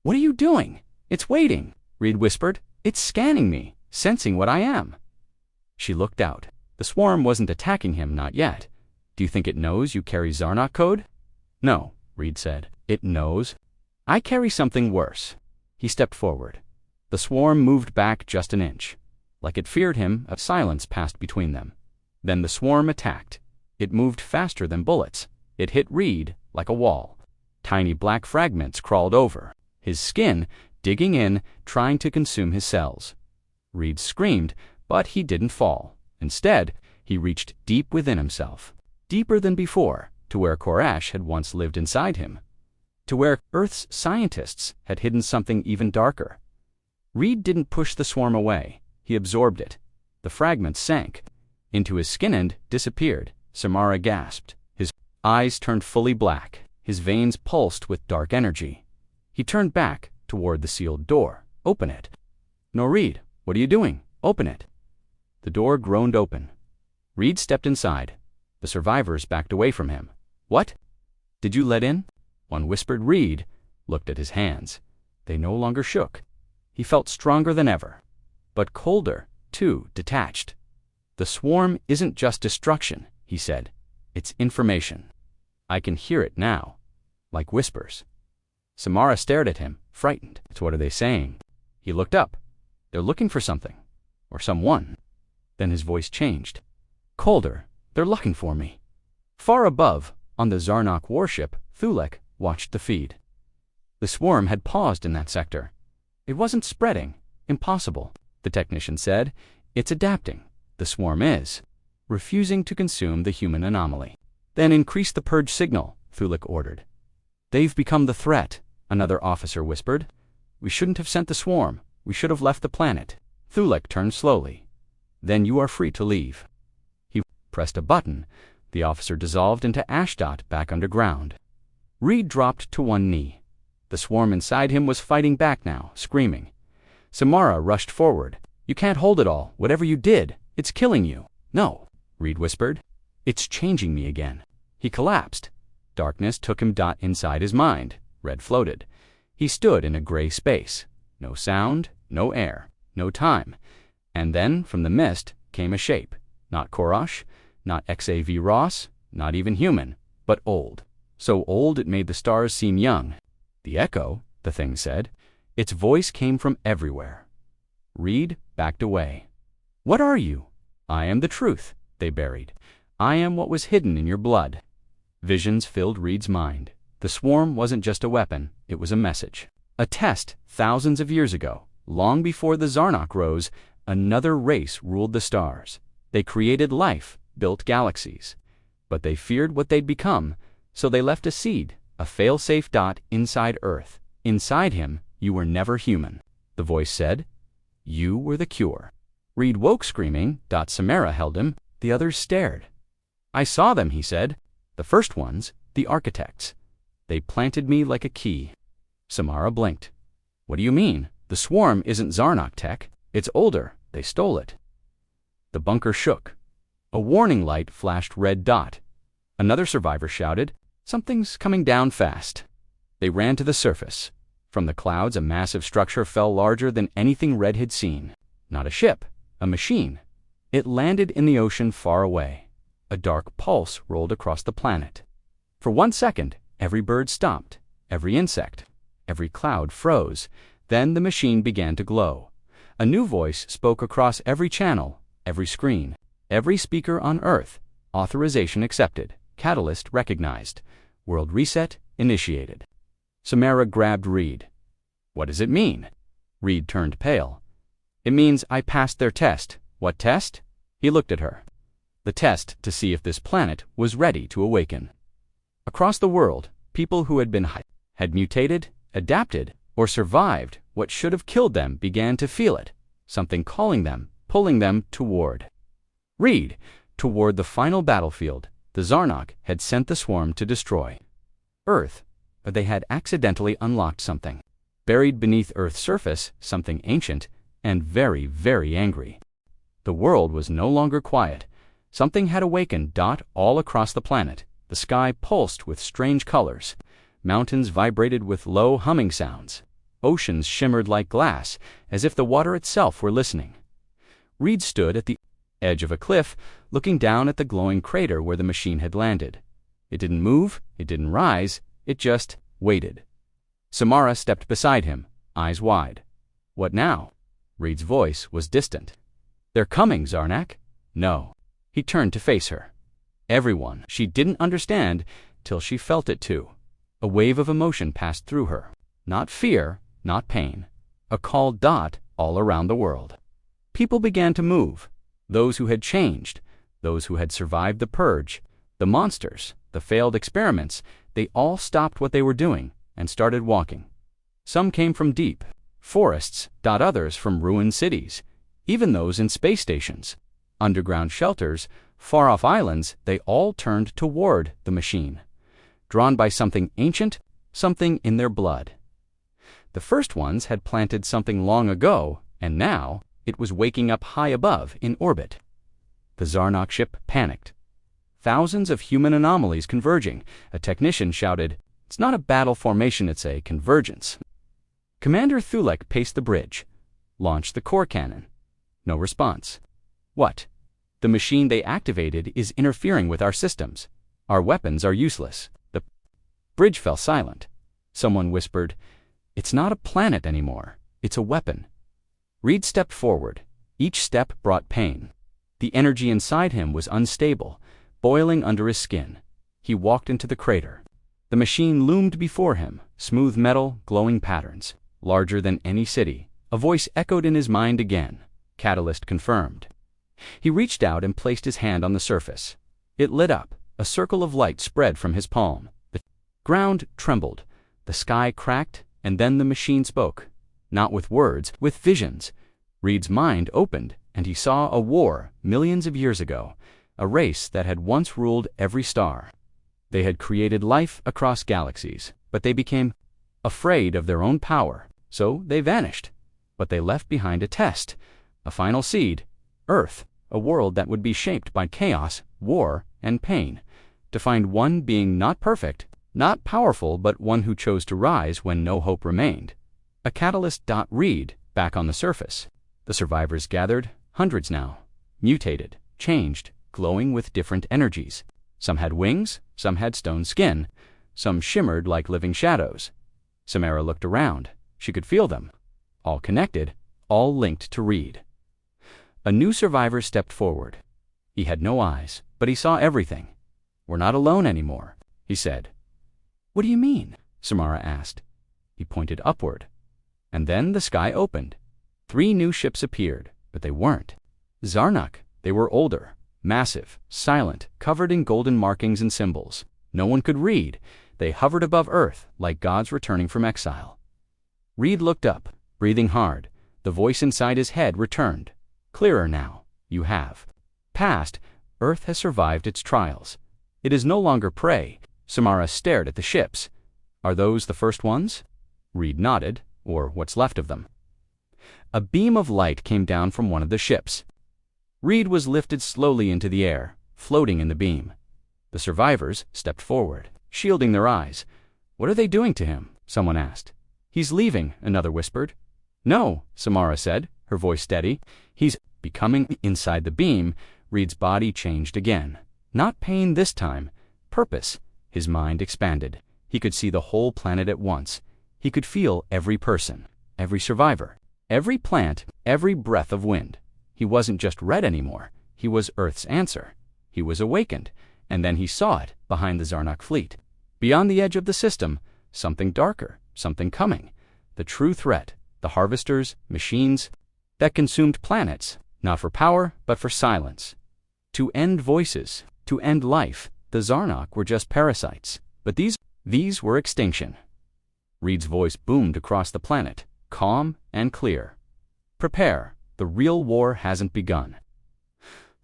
"What are you doing? It's waiting," Reed whispered. "It's scanning me, sensing what I am." She looked out. The swarm wasn't attacking him, not yet. "Do you think it knows you carry Zarnok code?" "No," Reed said. "It knows I carry something worse." He stepped forward. The swarm moved back just an inch. Like it feared him, a silence passed between them. Then the swarm attacked. It moved faster than bullets. It hit Reed like a wall. Tiny black fragments crawled over his skin, digging in, trying to consume his cells. Reed screamed, but he didn't fall. Instead, he reached deep within himself, deeper than before, to where Korash had once lived inside him, to where Earth's scientists had hidden something even darker. Reed didn't push the swarm away. He absorbed it. The fragments sank into his skin and disappeared. Samara gasped. His eyes turned fully black. His veins pulsed with dark energy. He turned back toward the sealed door. "Open it." "No, Reed. What are you doing? Open it." The door groaned open. Reed stepped inside. The survivors backed away from him. "What? Did you let in?" One whispered. Reed looked at his hands. They no longer shook. He felt stronger than ever, but colder, too, detached. "The swarm isn't just destruction," he said. "It's information. I can hear it now, like whispers." Samara stared at him, frightened. "What are they saying?" He looked up. "They're looking for something, or someone." Then his voice changed. "Colder, they're looking for me." Far above, on the Zarnok warship, Thulek watched the feed. The swarm had paused in that sector. It wasn't spreading. Impossible, the technician said. "It's adapting. The swarm is." refusing to consume the human anomaly. Then increase the purge signal, Thulik ordered. They've become the threat, another officer whispered. We shouldn't have sent the swarm. We should have left the planet. Thulik turned slowly. Then you are free to leave. He pressed a button. The officer dissolved into Ashdot back underground. Reed dropped to one knee. The swarm inside him was fighting back now, screaming. Samara rushed forward. You can't hold it all. Whatever you did, it's killing you. No, Reed whispered. It's changing me again. He collapsed. Darkness took him inside his mind. Red floated. He stood in a gray space. No sound, no air, no time. And then, from the mist, came a shape. Not Korosh, not XAV Ross, not even human, but old. So old it made the stars seem young. The echo, the thing said. Its voice came from everywhere. Reed backed away. What are you? I am the truth, they buried. I am what was hidden in your blood. Visions filled Reed's mind. The swarm wasn't just a weapon, it was a message. A test thousands of years ago, long before the Zarnok rose, another race ruled the stars. They created life, built galaxies. But they feared what they'd become, so they left a seed, a fail-safe dot inside Earth. Inside him, you were never human. The voice said, you were the cure. Reed woke screaming. Samara held him. The others stared. I saw them, he said. The first ones, the architects. They planted me like a key. Samara blinked. What do you mean? The swarm isn't Zarnok tech. It's older. They stole it. The bunker shook. A warning light flashed red dot. Another survivor shouted, something's coming down fast. They ran to the surface. From the clouds, a massive structure fell larger than anything Red had seen. Not a ship, a machine. It landed in the ocean far away. A dark pulse rolled across the planet. For 1 second, every bird stopped, every insect, every cloud froze. Then the machine began to glow. A new voice spoke across every channel, every screen, every speaker on Earth. Authorization accepted. Catalyst recognized. World reset initiated. Samara grabbed Reed. What does it mean? Reed turned pale. It means I passed their test. What test? He looked at her. The test to see if this planet was ready to awaken. Across the world, people who had mutated, adapted, or survived what should have killed them began to feel it, something calling them, pulling them toward. Reed, toward the final battlefield the Zarnok had sent the swarm to destroy. Earth, but they had accidentally unlocked something. Buried beneath Earth's surface, something ancient and very, very angry. The world was no longer quiet. Something had awakened all across the planet. The sky pulsed with strange colors. Mountains vibrated with low humming sounds. Oceans shimmered like glass, as if the water itself were listening. Reed stood at the edge of a cliff, looking down at the glowing crater where the machine had landed. It didn't move, it didn't rise, it just waited. Samara stepped beside him, eyes wide. What now? Reed's voice was distant. They're coming, Zarnak. No. He turned to face her. Everyone. She didn't understand till she felt it too. A wave of emotion passed through her. Not fear, not pain. A called dot all around the world. People began to move. Those who had changed, those who had survived the purge, the monsters, the failed experiments, they all stopped what they were doing and started walking. Some came from deep forests, others from ruined cities, even those in space stations, underground shelters, far-off islands. They all turned toward the machine, drawn by something ancient, something in their blood. The first ones had planted something long ago, and now it was waking up high above in orbit. The Zarnok ship panicked. Thousands of human anomalies converging. A technician shouted, "It's not a battle formation, it's a convergence." Commander Thulek paced the bridge, launched the core cannon. No response. What? The machine they activated is interfering with our systems. Our weapons are useless. The bridge fell silent. Someone whispered, "It's not a planet anymore. It's a weapon." Reed stepped forward. Each step brought pain. The energy inside him was unstable, boiling under his skin. He walked into the crater. The machine loomed before him, smooth metal, glowing patterns, larger than any city. A voice echoed in his mind again. Catalyst confirmed. He reached out and placed his hand on the surface. It lit up. A circle of light spread from his palm. The ground trembled. The sky cracked, and then the machine spoke. Not with words, with visions. Reed's mind opened, and he saw a war millions of years ago, a race that had once ruled every star. They had created life across galaxies, but they became afraid of their own power, so they vanished. But they left behind a test, a final seed, Earth, a world that would be shaped by chaos, war, and pain, to find one being not perfect, not powerful, but one who chose to rise when no hope remained. A catalyst. Reed, back on the surface. The survivors gathered, hundreds now, mutated, changed, glowing with different energies. Some had wings, some had stone skin, some shimmered like living shadows. Samara looked around. She could feel them. All connected, all linked to Reed. A new survivor stepped forward. He had no eyes, but he saw everything. "We're not alone anymore," he said. "What do you mean?" Samara asked. He pointed upward. And then the sky opened. 3 new ships appeared, but they weren't Zarnak. They were older, massive, silent, covered in golden markings and symbols. No one could read. They hovered above Earth like gods returning from exile. Reed looked up, breathing hard. The voice inside his head returned. "Clearer now. You have passed. Earth has survived its trials. It is no longer prey." Samara stared at the ships. "Are those the first ones?" Reed nodded, or what's left of them. A beam of light came down from one of the ships. Reed was lifted slowly into the air, floating in the beam. The survivors stepped forward, shielding their eyes. "What are they doing to him?" someone asked. "He's leaving," another whispered. "No," Samara said, her voice steady. "He's becoming." Inside the beam, Reed's body changed again. Not pain this time, purpose. His mind expanded. He could see the whole planet at once. He could feel every person, every survivor, every plant, every breath of wind. He wasn't just red anymore. He was Earth's answer. He was awakened, and then he saw it behind the Zarnak fleet. Beyond the edge of the system, something darker, something coming. The true threat, the harvesters, machines that consumed planets, not for power, but for silence. To end voices, to end life. The Zarnak were just parasites, but these were extinction. Reed's voice boomed across the planet, calm and clear. "Prepare. The real war hasn't begun."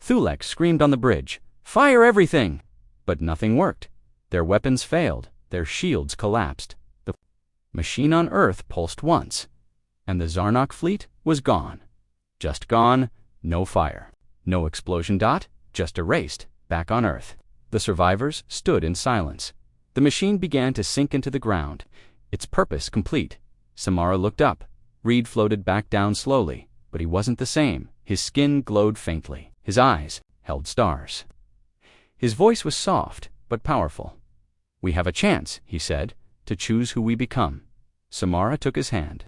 Thulek screamed on the bridge, "Fire everything!" But nothing worked. Their weapons failed. Their shields collapsed. The machine on Earth pulsed once, and the Zarnak fleet was gone. Just gone, no fire, no explosion. Just erased, back on Earth. The survivors stood in silence. The machine began to sink into the ground, its purpose complete. Samara looked up. Reed floated back down slowly, but he wasn't the same. His skin glowed faintly. His eyes held stars. His voice was soft, but powerful. "We have a chance," he said, "to choose who we become." Samara took his hand.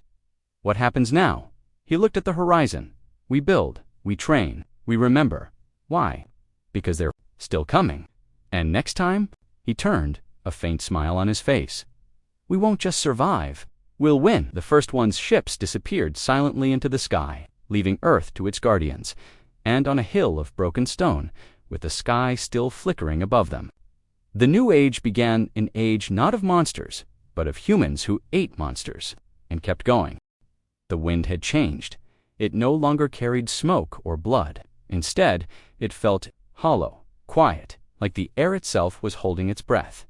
"What happens now?" He looked at the horizon. "We build, we train, we remember." Why? Because they're still coming. And next time? He turned, a faint smile on his face. "We won't just survive. We'll win." The first one's ships disappeared silently into the sky, leaving Earth to its guardians, and on a hill of broken stone, with the sky still flickering above them. The new age began, an age not of monsters, but of humans who ate monsters, and kept going. The wind had changed. It no longer carried smoke or blood. Instead, it felt hollow, quiet, like the air itself was holding its breath.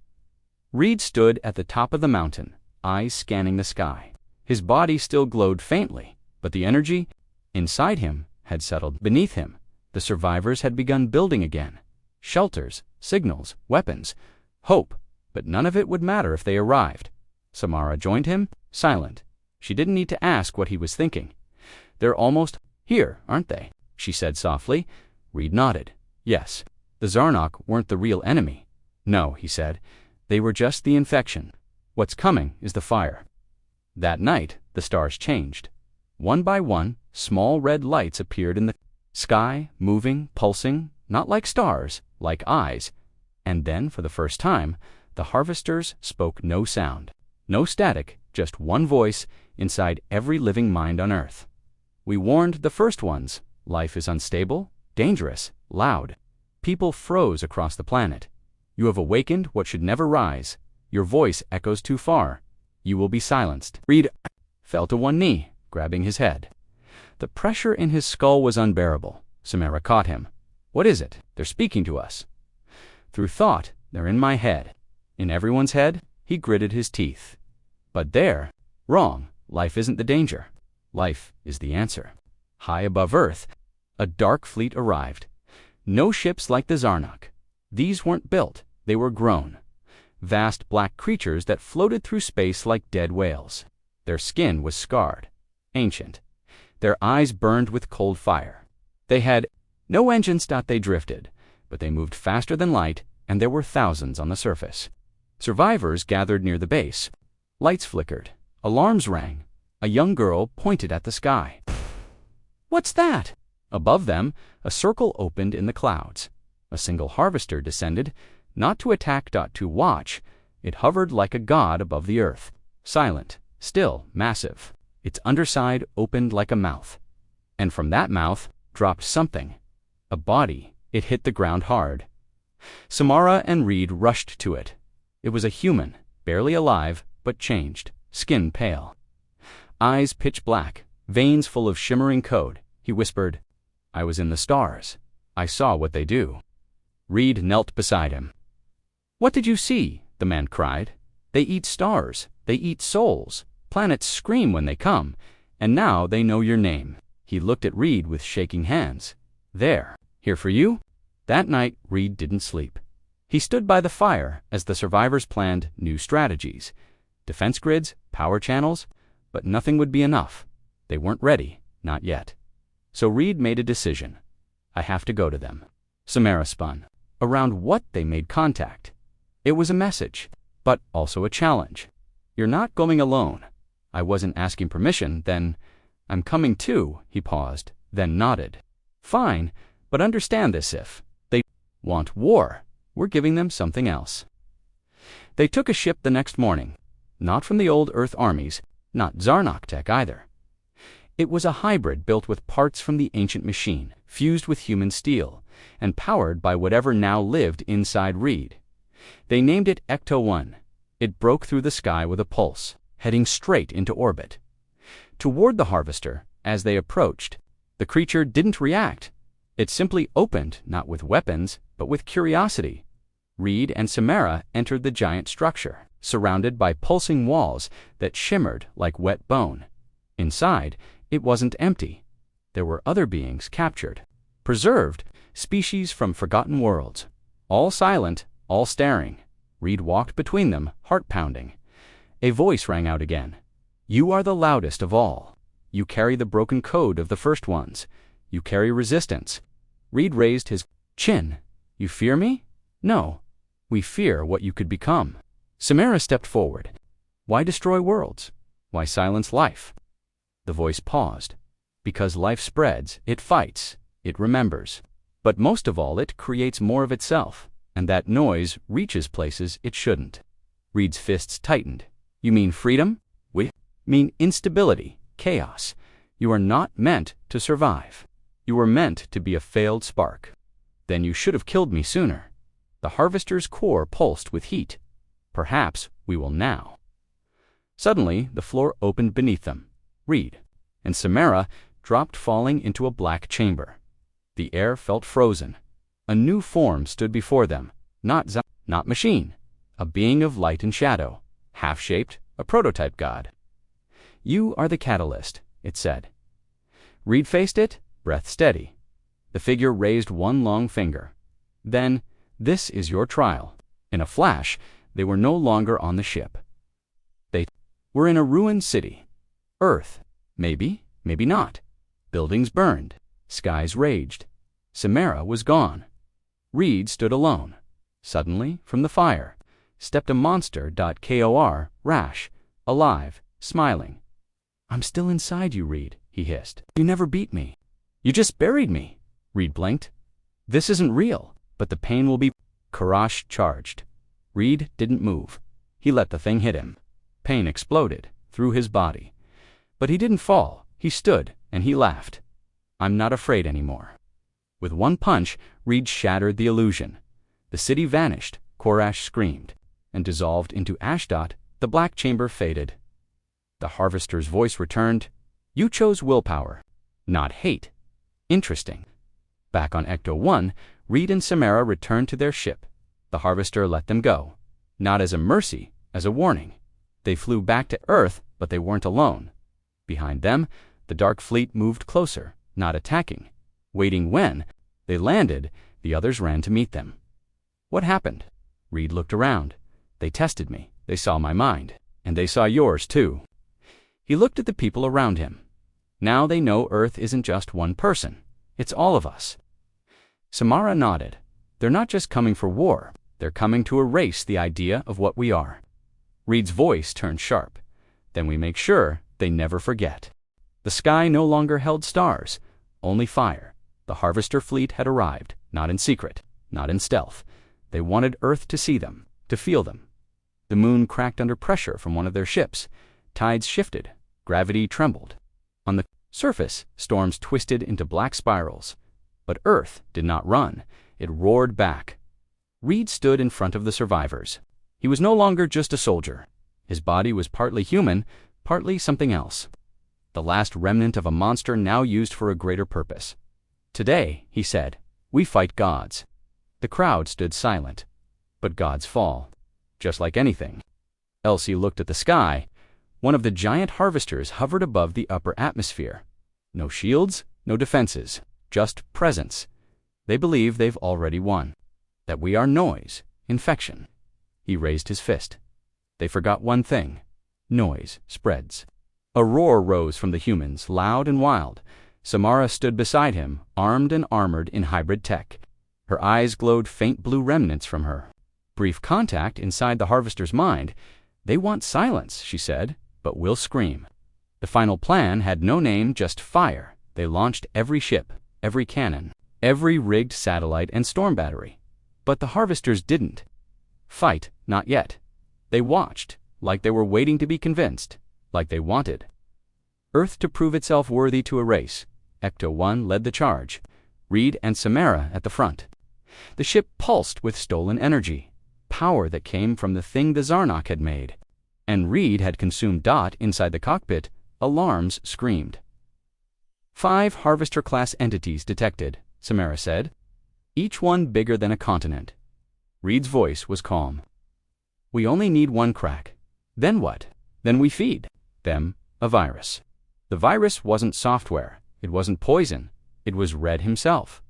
Reed stood at the top of the mountain, eyes scanning the sky. His body still glowed faintly, but the energy inside him had settled beneath him. The survivors had begun building again. Shelters, signals, weapons, hope, but none of it would matter if they arrived. Samara joined him, silent. She didn't need to ask what he was thinking. "They're almost here, aren't they?" she said softly. Reed nodded. "Yes." The Zarnak weren't the real enemy. "No," he said. "They were just the infection. What's coming is the fire." That night, the stars changed. One by one, small red lights appeared in the sky, moving, pulsing, not like stars, like eyes. And then, for the first time, the harvesters spoke no sound, no static, just one voice inside every living mind on Earth. "We warned the first ones. Life is unstable. dangerous, loud. People froze across the planet. You have awakened what should never rise. Your voice echoes too far. You will be silenced. Reed fell to one knee, grabbing his head. The pressure in his skull was unbearable. Samara caught him. What is it? They're speaking to us. Through thought, they're in my head. In everyone's head? He gritted his teeth. But there, wrong. Life isn't the danger. Life is the answer. High above Earth, a dark fleet arrived. No ships like the Zarnak. These weren't built, they were grown. Vast black creatures that floated through space like dead whales. Their skin was scarred, ancient. Their eyes burned with cold fire. They had no engines. They drifted, but they moved faster than light, and there were thousands on the surface. Survivors gathered near the base. Lights flickered. Alarms rang. A young girl pointed at the sky. What's that? Above them, a circle opened in the clouds. A single harvester descended, not to attack, to watch. It hovered like a god above the earth, silent, still, massive. Its underside opened like a mouth. And from that mouth dropped something. A body. It hit the ground hard. Samara and Reed rushed to it. It was a human, barely alive, but changed, skin pale. Eyes pitch black, veins full of shimmering code. He whispered, I was in the stars. I saw what they do. Reed knelt beside him. What did you see? The man cried. They eat stars. They eat souls. Planets scream when they come. And now they know your name. He looked at Reed with shaking hands. There, here for you? That night, Reed didn't sleep. He stood by the fire as the survivors planned new strategies. Defense grids, power channels, but nothing would be enough. They weren't ready, not yet. So Reed made a decision. I have to go to them. Samara spun. Around what they made contact. It was a message, but also a challenge. You're not going alone. I wasn't asking permission, then. I'm coming too, he paused, then nodded. Fine, but understand this: if they want war, we're giving them something else. They took a ship the next morning. Not from the old Earth armies, not Zarnak tech either. It was a hybrid built with parts from the ancient machine, fused with human steel, and powered by whatever now lived inside Reed. They named it Ecto-1. It broke through the sky with a pulse, heading straight into orbit. Toward the harvester, as they approached, the creature didn't react. It simply opened, not with weapons, but with curiosity. Reed and Samara entered the giant structure, surrounded by pulsing walls that shimmered like wet bone. Inside, it wasn't empty. There were other beings captured, preserved, species from forgotten worlds. All silent, all staring. Reed walked between them, heart pounding. A voice rang out again. You are the loudest of all. You carry the broken code of the first ones. You carry resistance. Reed raised his chin. You fear me? No. We fear what you could become. Samara stepped forward. Why destroy worlds? Why silence life? The voice paused. Because life spreads, it fights, it remembers. But most of all, it creates more of itself, and that noise reaches places it shouldn't. Reed's fists tightened. You mean freedom? We mean instability, chaos. You are not meant to survive. You were meant to be a failed spark. Then you should have killed me sooner. The harvester's core pulsed with heat. Perhaps we will now. Suddenly, the floor opened beneath them. Reed and Samara dropped, falling into a black chamber. The air felt frozen. A new form stood before them, not machine, a being of light and shadow, half-shaped, a prototype god. You are the catalyst, it said. Reed faced it, breath steady. The figure raised one long finger. Then, this is your trial. In a flash, they were no longer on the ship. They were in a ruined city. Earth, maybe, maybe not. Buildings burned. Skies raged. Samara was gone. Reed stood alone. Suddenly, from the fire, stepped a monster. Kor, rash, alive, smiling. I'm still inside you, Reed, he hissed. You never beat me. You just buried me. Reed blinked. This isn't real, but the pain will be. Karash charged. Reed didn't move. He let the thing hit him. Pain exploded through his body. But he didn't fall. He stood, and he laughed. I'm not afraid anymore. With one punch, Reed shattered the illusion. The city vanished, Korash screamed, and dissolved into Ashdod. The black chamber faded. The harvester's voice returned. You chose willpower, not hate. Interesting. Back on Ecto-1, Reed and Samara returned to their ship. The harvester let them go, not as a mercy, as a warning. They flew back to Earth, but they weren't alone. Behind them, the dark fleet moved closer, not attacking, waiting. When they landed, the others ran to meet them. What happened? Reed looked around. They tested me. They saw my mind. And they saw yours, too. He looked at the people around him. Now they know Earth isn't just one person. It's all of us. Samara nodded. They're not just coming for war. They're coming to erase the idea of what we are. Reed's voice turned sharp. Then we make sure they never forget. The sky no longer held stars, only fire. The harvester fleet had arrived, not in secret, not in stealth. They wanted Earth to see them, to feel them. The moon cracked under pressure from one of their ships. Tides shifted. Gravity trembled. On the surface, storms twisted into black spirals. But Earth did not run. It roared back. Reed stood in front of the survivors. He was no longer just a soldier. His body was partly human, partly something else. The last remnant of a monster now used for a greater purpose. Today, he said, we fight gods. The crowd stood silent. But gods fall. Just like anything. Elsie looked at the sky. One of the giant harvesters hovered above the upper atmosphere. No shields, no defenses, just presence. They believe they've already won. That we are noise, infection. He raised his fist. They forgot one thing. Noise spreads. A roar rose from the humans, loud and wild. Samara stood beside him, armed and armored in hybrid tech. Her eyes glowed faint blue remnants from her. Brief contact inside the harvester's mind. They want silence, she said, but we'll scream. The final plan had no name, just fire. They launched every ship, every cannon, every rigged satellite and storm battery. But the harvesters didn't. Fight, not yet. They watched, like they were waiting to be convinced, like they wanted. Earth to prove itself worthy to erase. Ecto-1 led the charge, Reed and Samara at the front. The ship pulsed with stolen energy, power that came from the thing the Zarnok had made. And Reed had consumed Dot inside the cockpit. Alarms screamed. 5 Harvester-class entities detected, Samara said. Each one bigger than a continent. Reed's voice was calm. We only need one crack. Then what? Then we feed them a virus. The virus wasn't software. It wasn't poison. It was Red himself.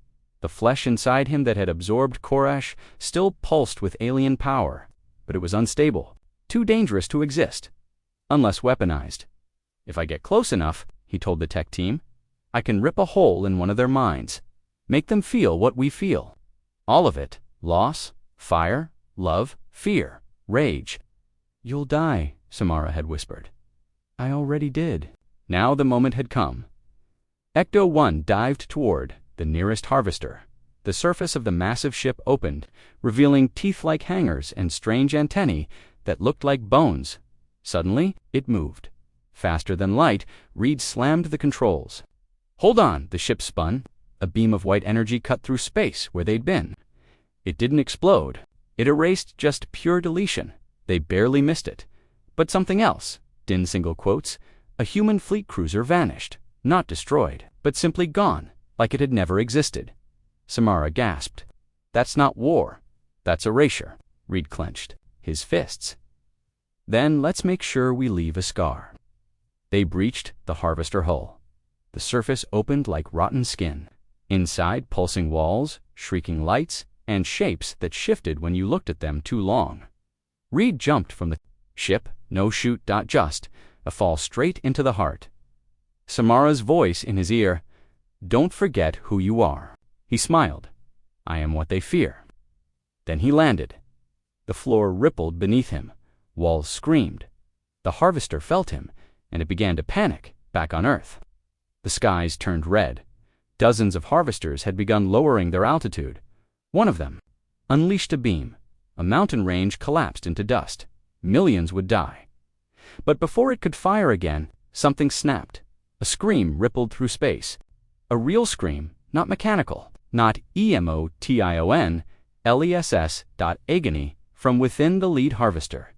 The flesh inside him that had absorbed Korash still pulsed with alien power, but it was unstable, too dangerous to exist, unless weaponized. If I get close enough, he told the tech team, I can rip a hole in one of their minds, make them feel what we feel. All of it, loss, fire, love, fear, rage. You'll die, Samara had whispered. I already did. Now the moment had come. Ecto-1 dived toward the nearest harvester. The surface of the massive ship opened, revealing teeth-like hangers and strange antennae that looked like bones. Suddenly, it moved. Faster than light, Reed slammed the controls. Hold on, the ship spun. A beam of white energy cut through space where they'd been. It didn't explode. It erased just pure deletion. They barely missed it. But something else, Din single quotes, a human fleet cruiser vanished. Not destroyed, but simply gone, like it had never existed. Samara gasped. That's not war. That's erasure. Reed clenched his fists. Then let's make sure we leave a scar. They breached the harvester hull. The surface opened like rotten skin. Inside, pulsing walls, shrieking lights, and shapes that shifted when you looked at them too long. Reed jumped from the ship, no shoot. Just a fall straight into the heart. Samara's voice in his ear, don't forget who you are. He smiled. I am what they fear. Then he landed. The floor rippled beneath him. Walls screamed. The harvester felt him, and it began to panic back on Earth. The skies turned red. Dozens of harvesters had begun lowering their altitude. One of them unleashed a beam. A mountain range collapsed into dust. Millions would die. But before it could fire again, something snapped. A scream rippled through space. A real scream, not mechanical. not emotion, agony, from within the lead harvester.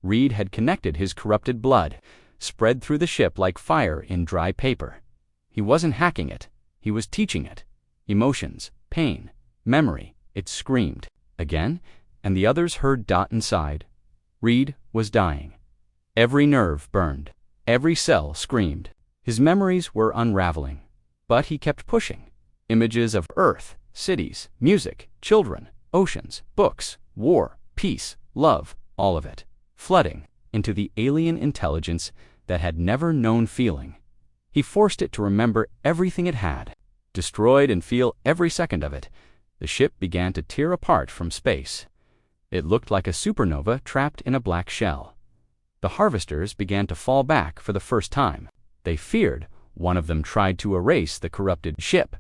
Reed had connected his corrupted blood, spread through the ship like fire in dry paper. He wasn't hacking it, he was teaching it. Emotions, pain, memory, it screamed. Again, and the others heard Dot inside. Reed was dying. Every nerve burned. Every cell screamed. His memories were unraveling. But he kept pushing. Images of Earth, cities, music, children, oceans, books, war, peace, love, all of it, flooding into the alien intelligence that had never known feeling. He forced it to remember everything it had, destroyed and feel every second of it. The ship began to tear apart from space. It looked like a supernova trapped in a black shell. The harvesters began to fall back for the first time. They feared one of them tried to erase the corrupted ship.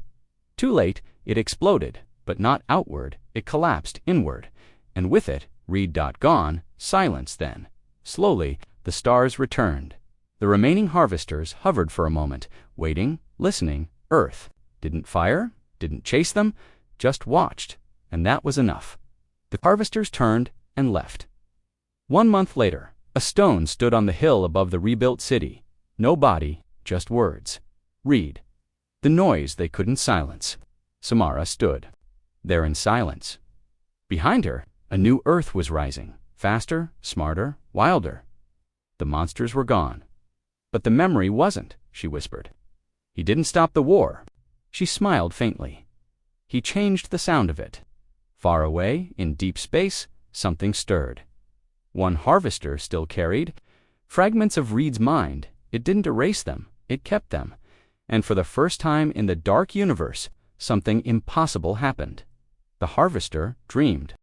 Too late, it exploded, but not outward, it collapsed inward, and with it, Reed. Gone, silence then. Slowly, the stars returned. The remaining harvesters hovered for a moment, waiting, listening. Earth didn't fire, didn't chase them, just watched, and that was enough. The harvesters turned and left. 1 month later, a stone stood on the hill above the rebuilt city. No body, just words. Reed. The noise they couldn't silence. Samara stood there in silence. Behind her, a new Earth was rising, faster, smarter, wilder. The monsters were gone. But the memory wasn't, she whispered. He didn't stop the war. She smiled faintly. He changed the sound of it. Far away, in deep space, something stirred. One harvester still carried fragments of Reed's mind. It didn't erase them, it kept them. And for the first time in the dark universe, something impossible happened. The harvester dreamed.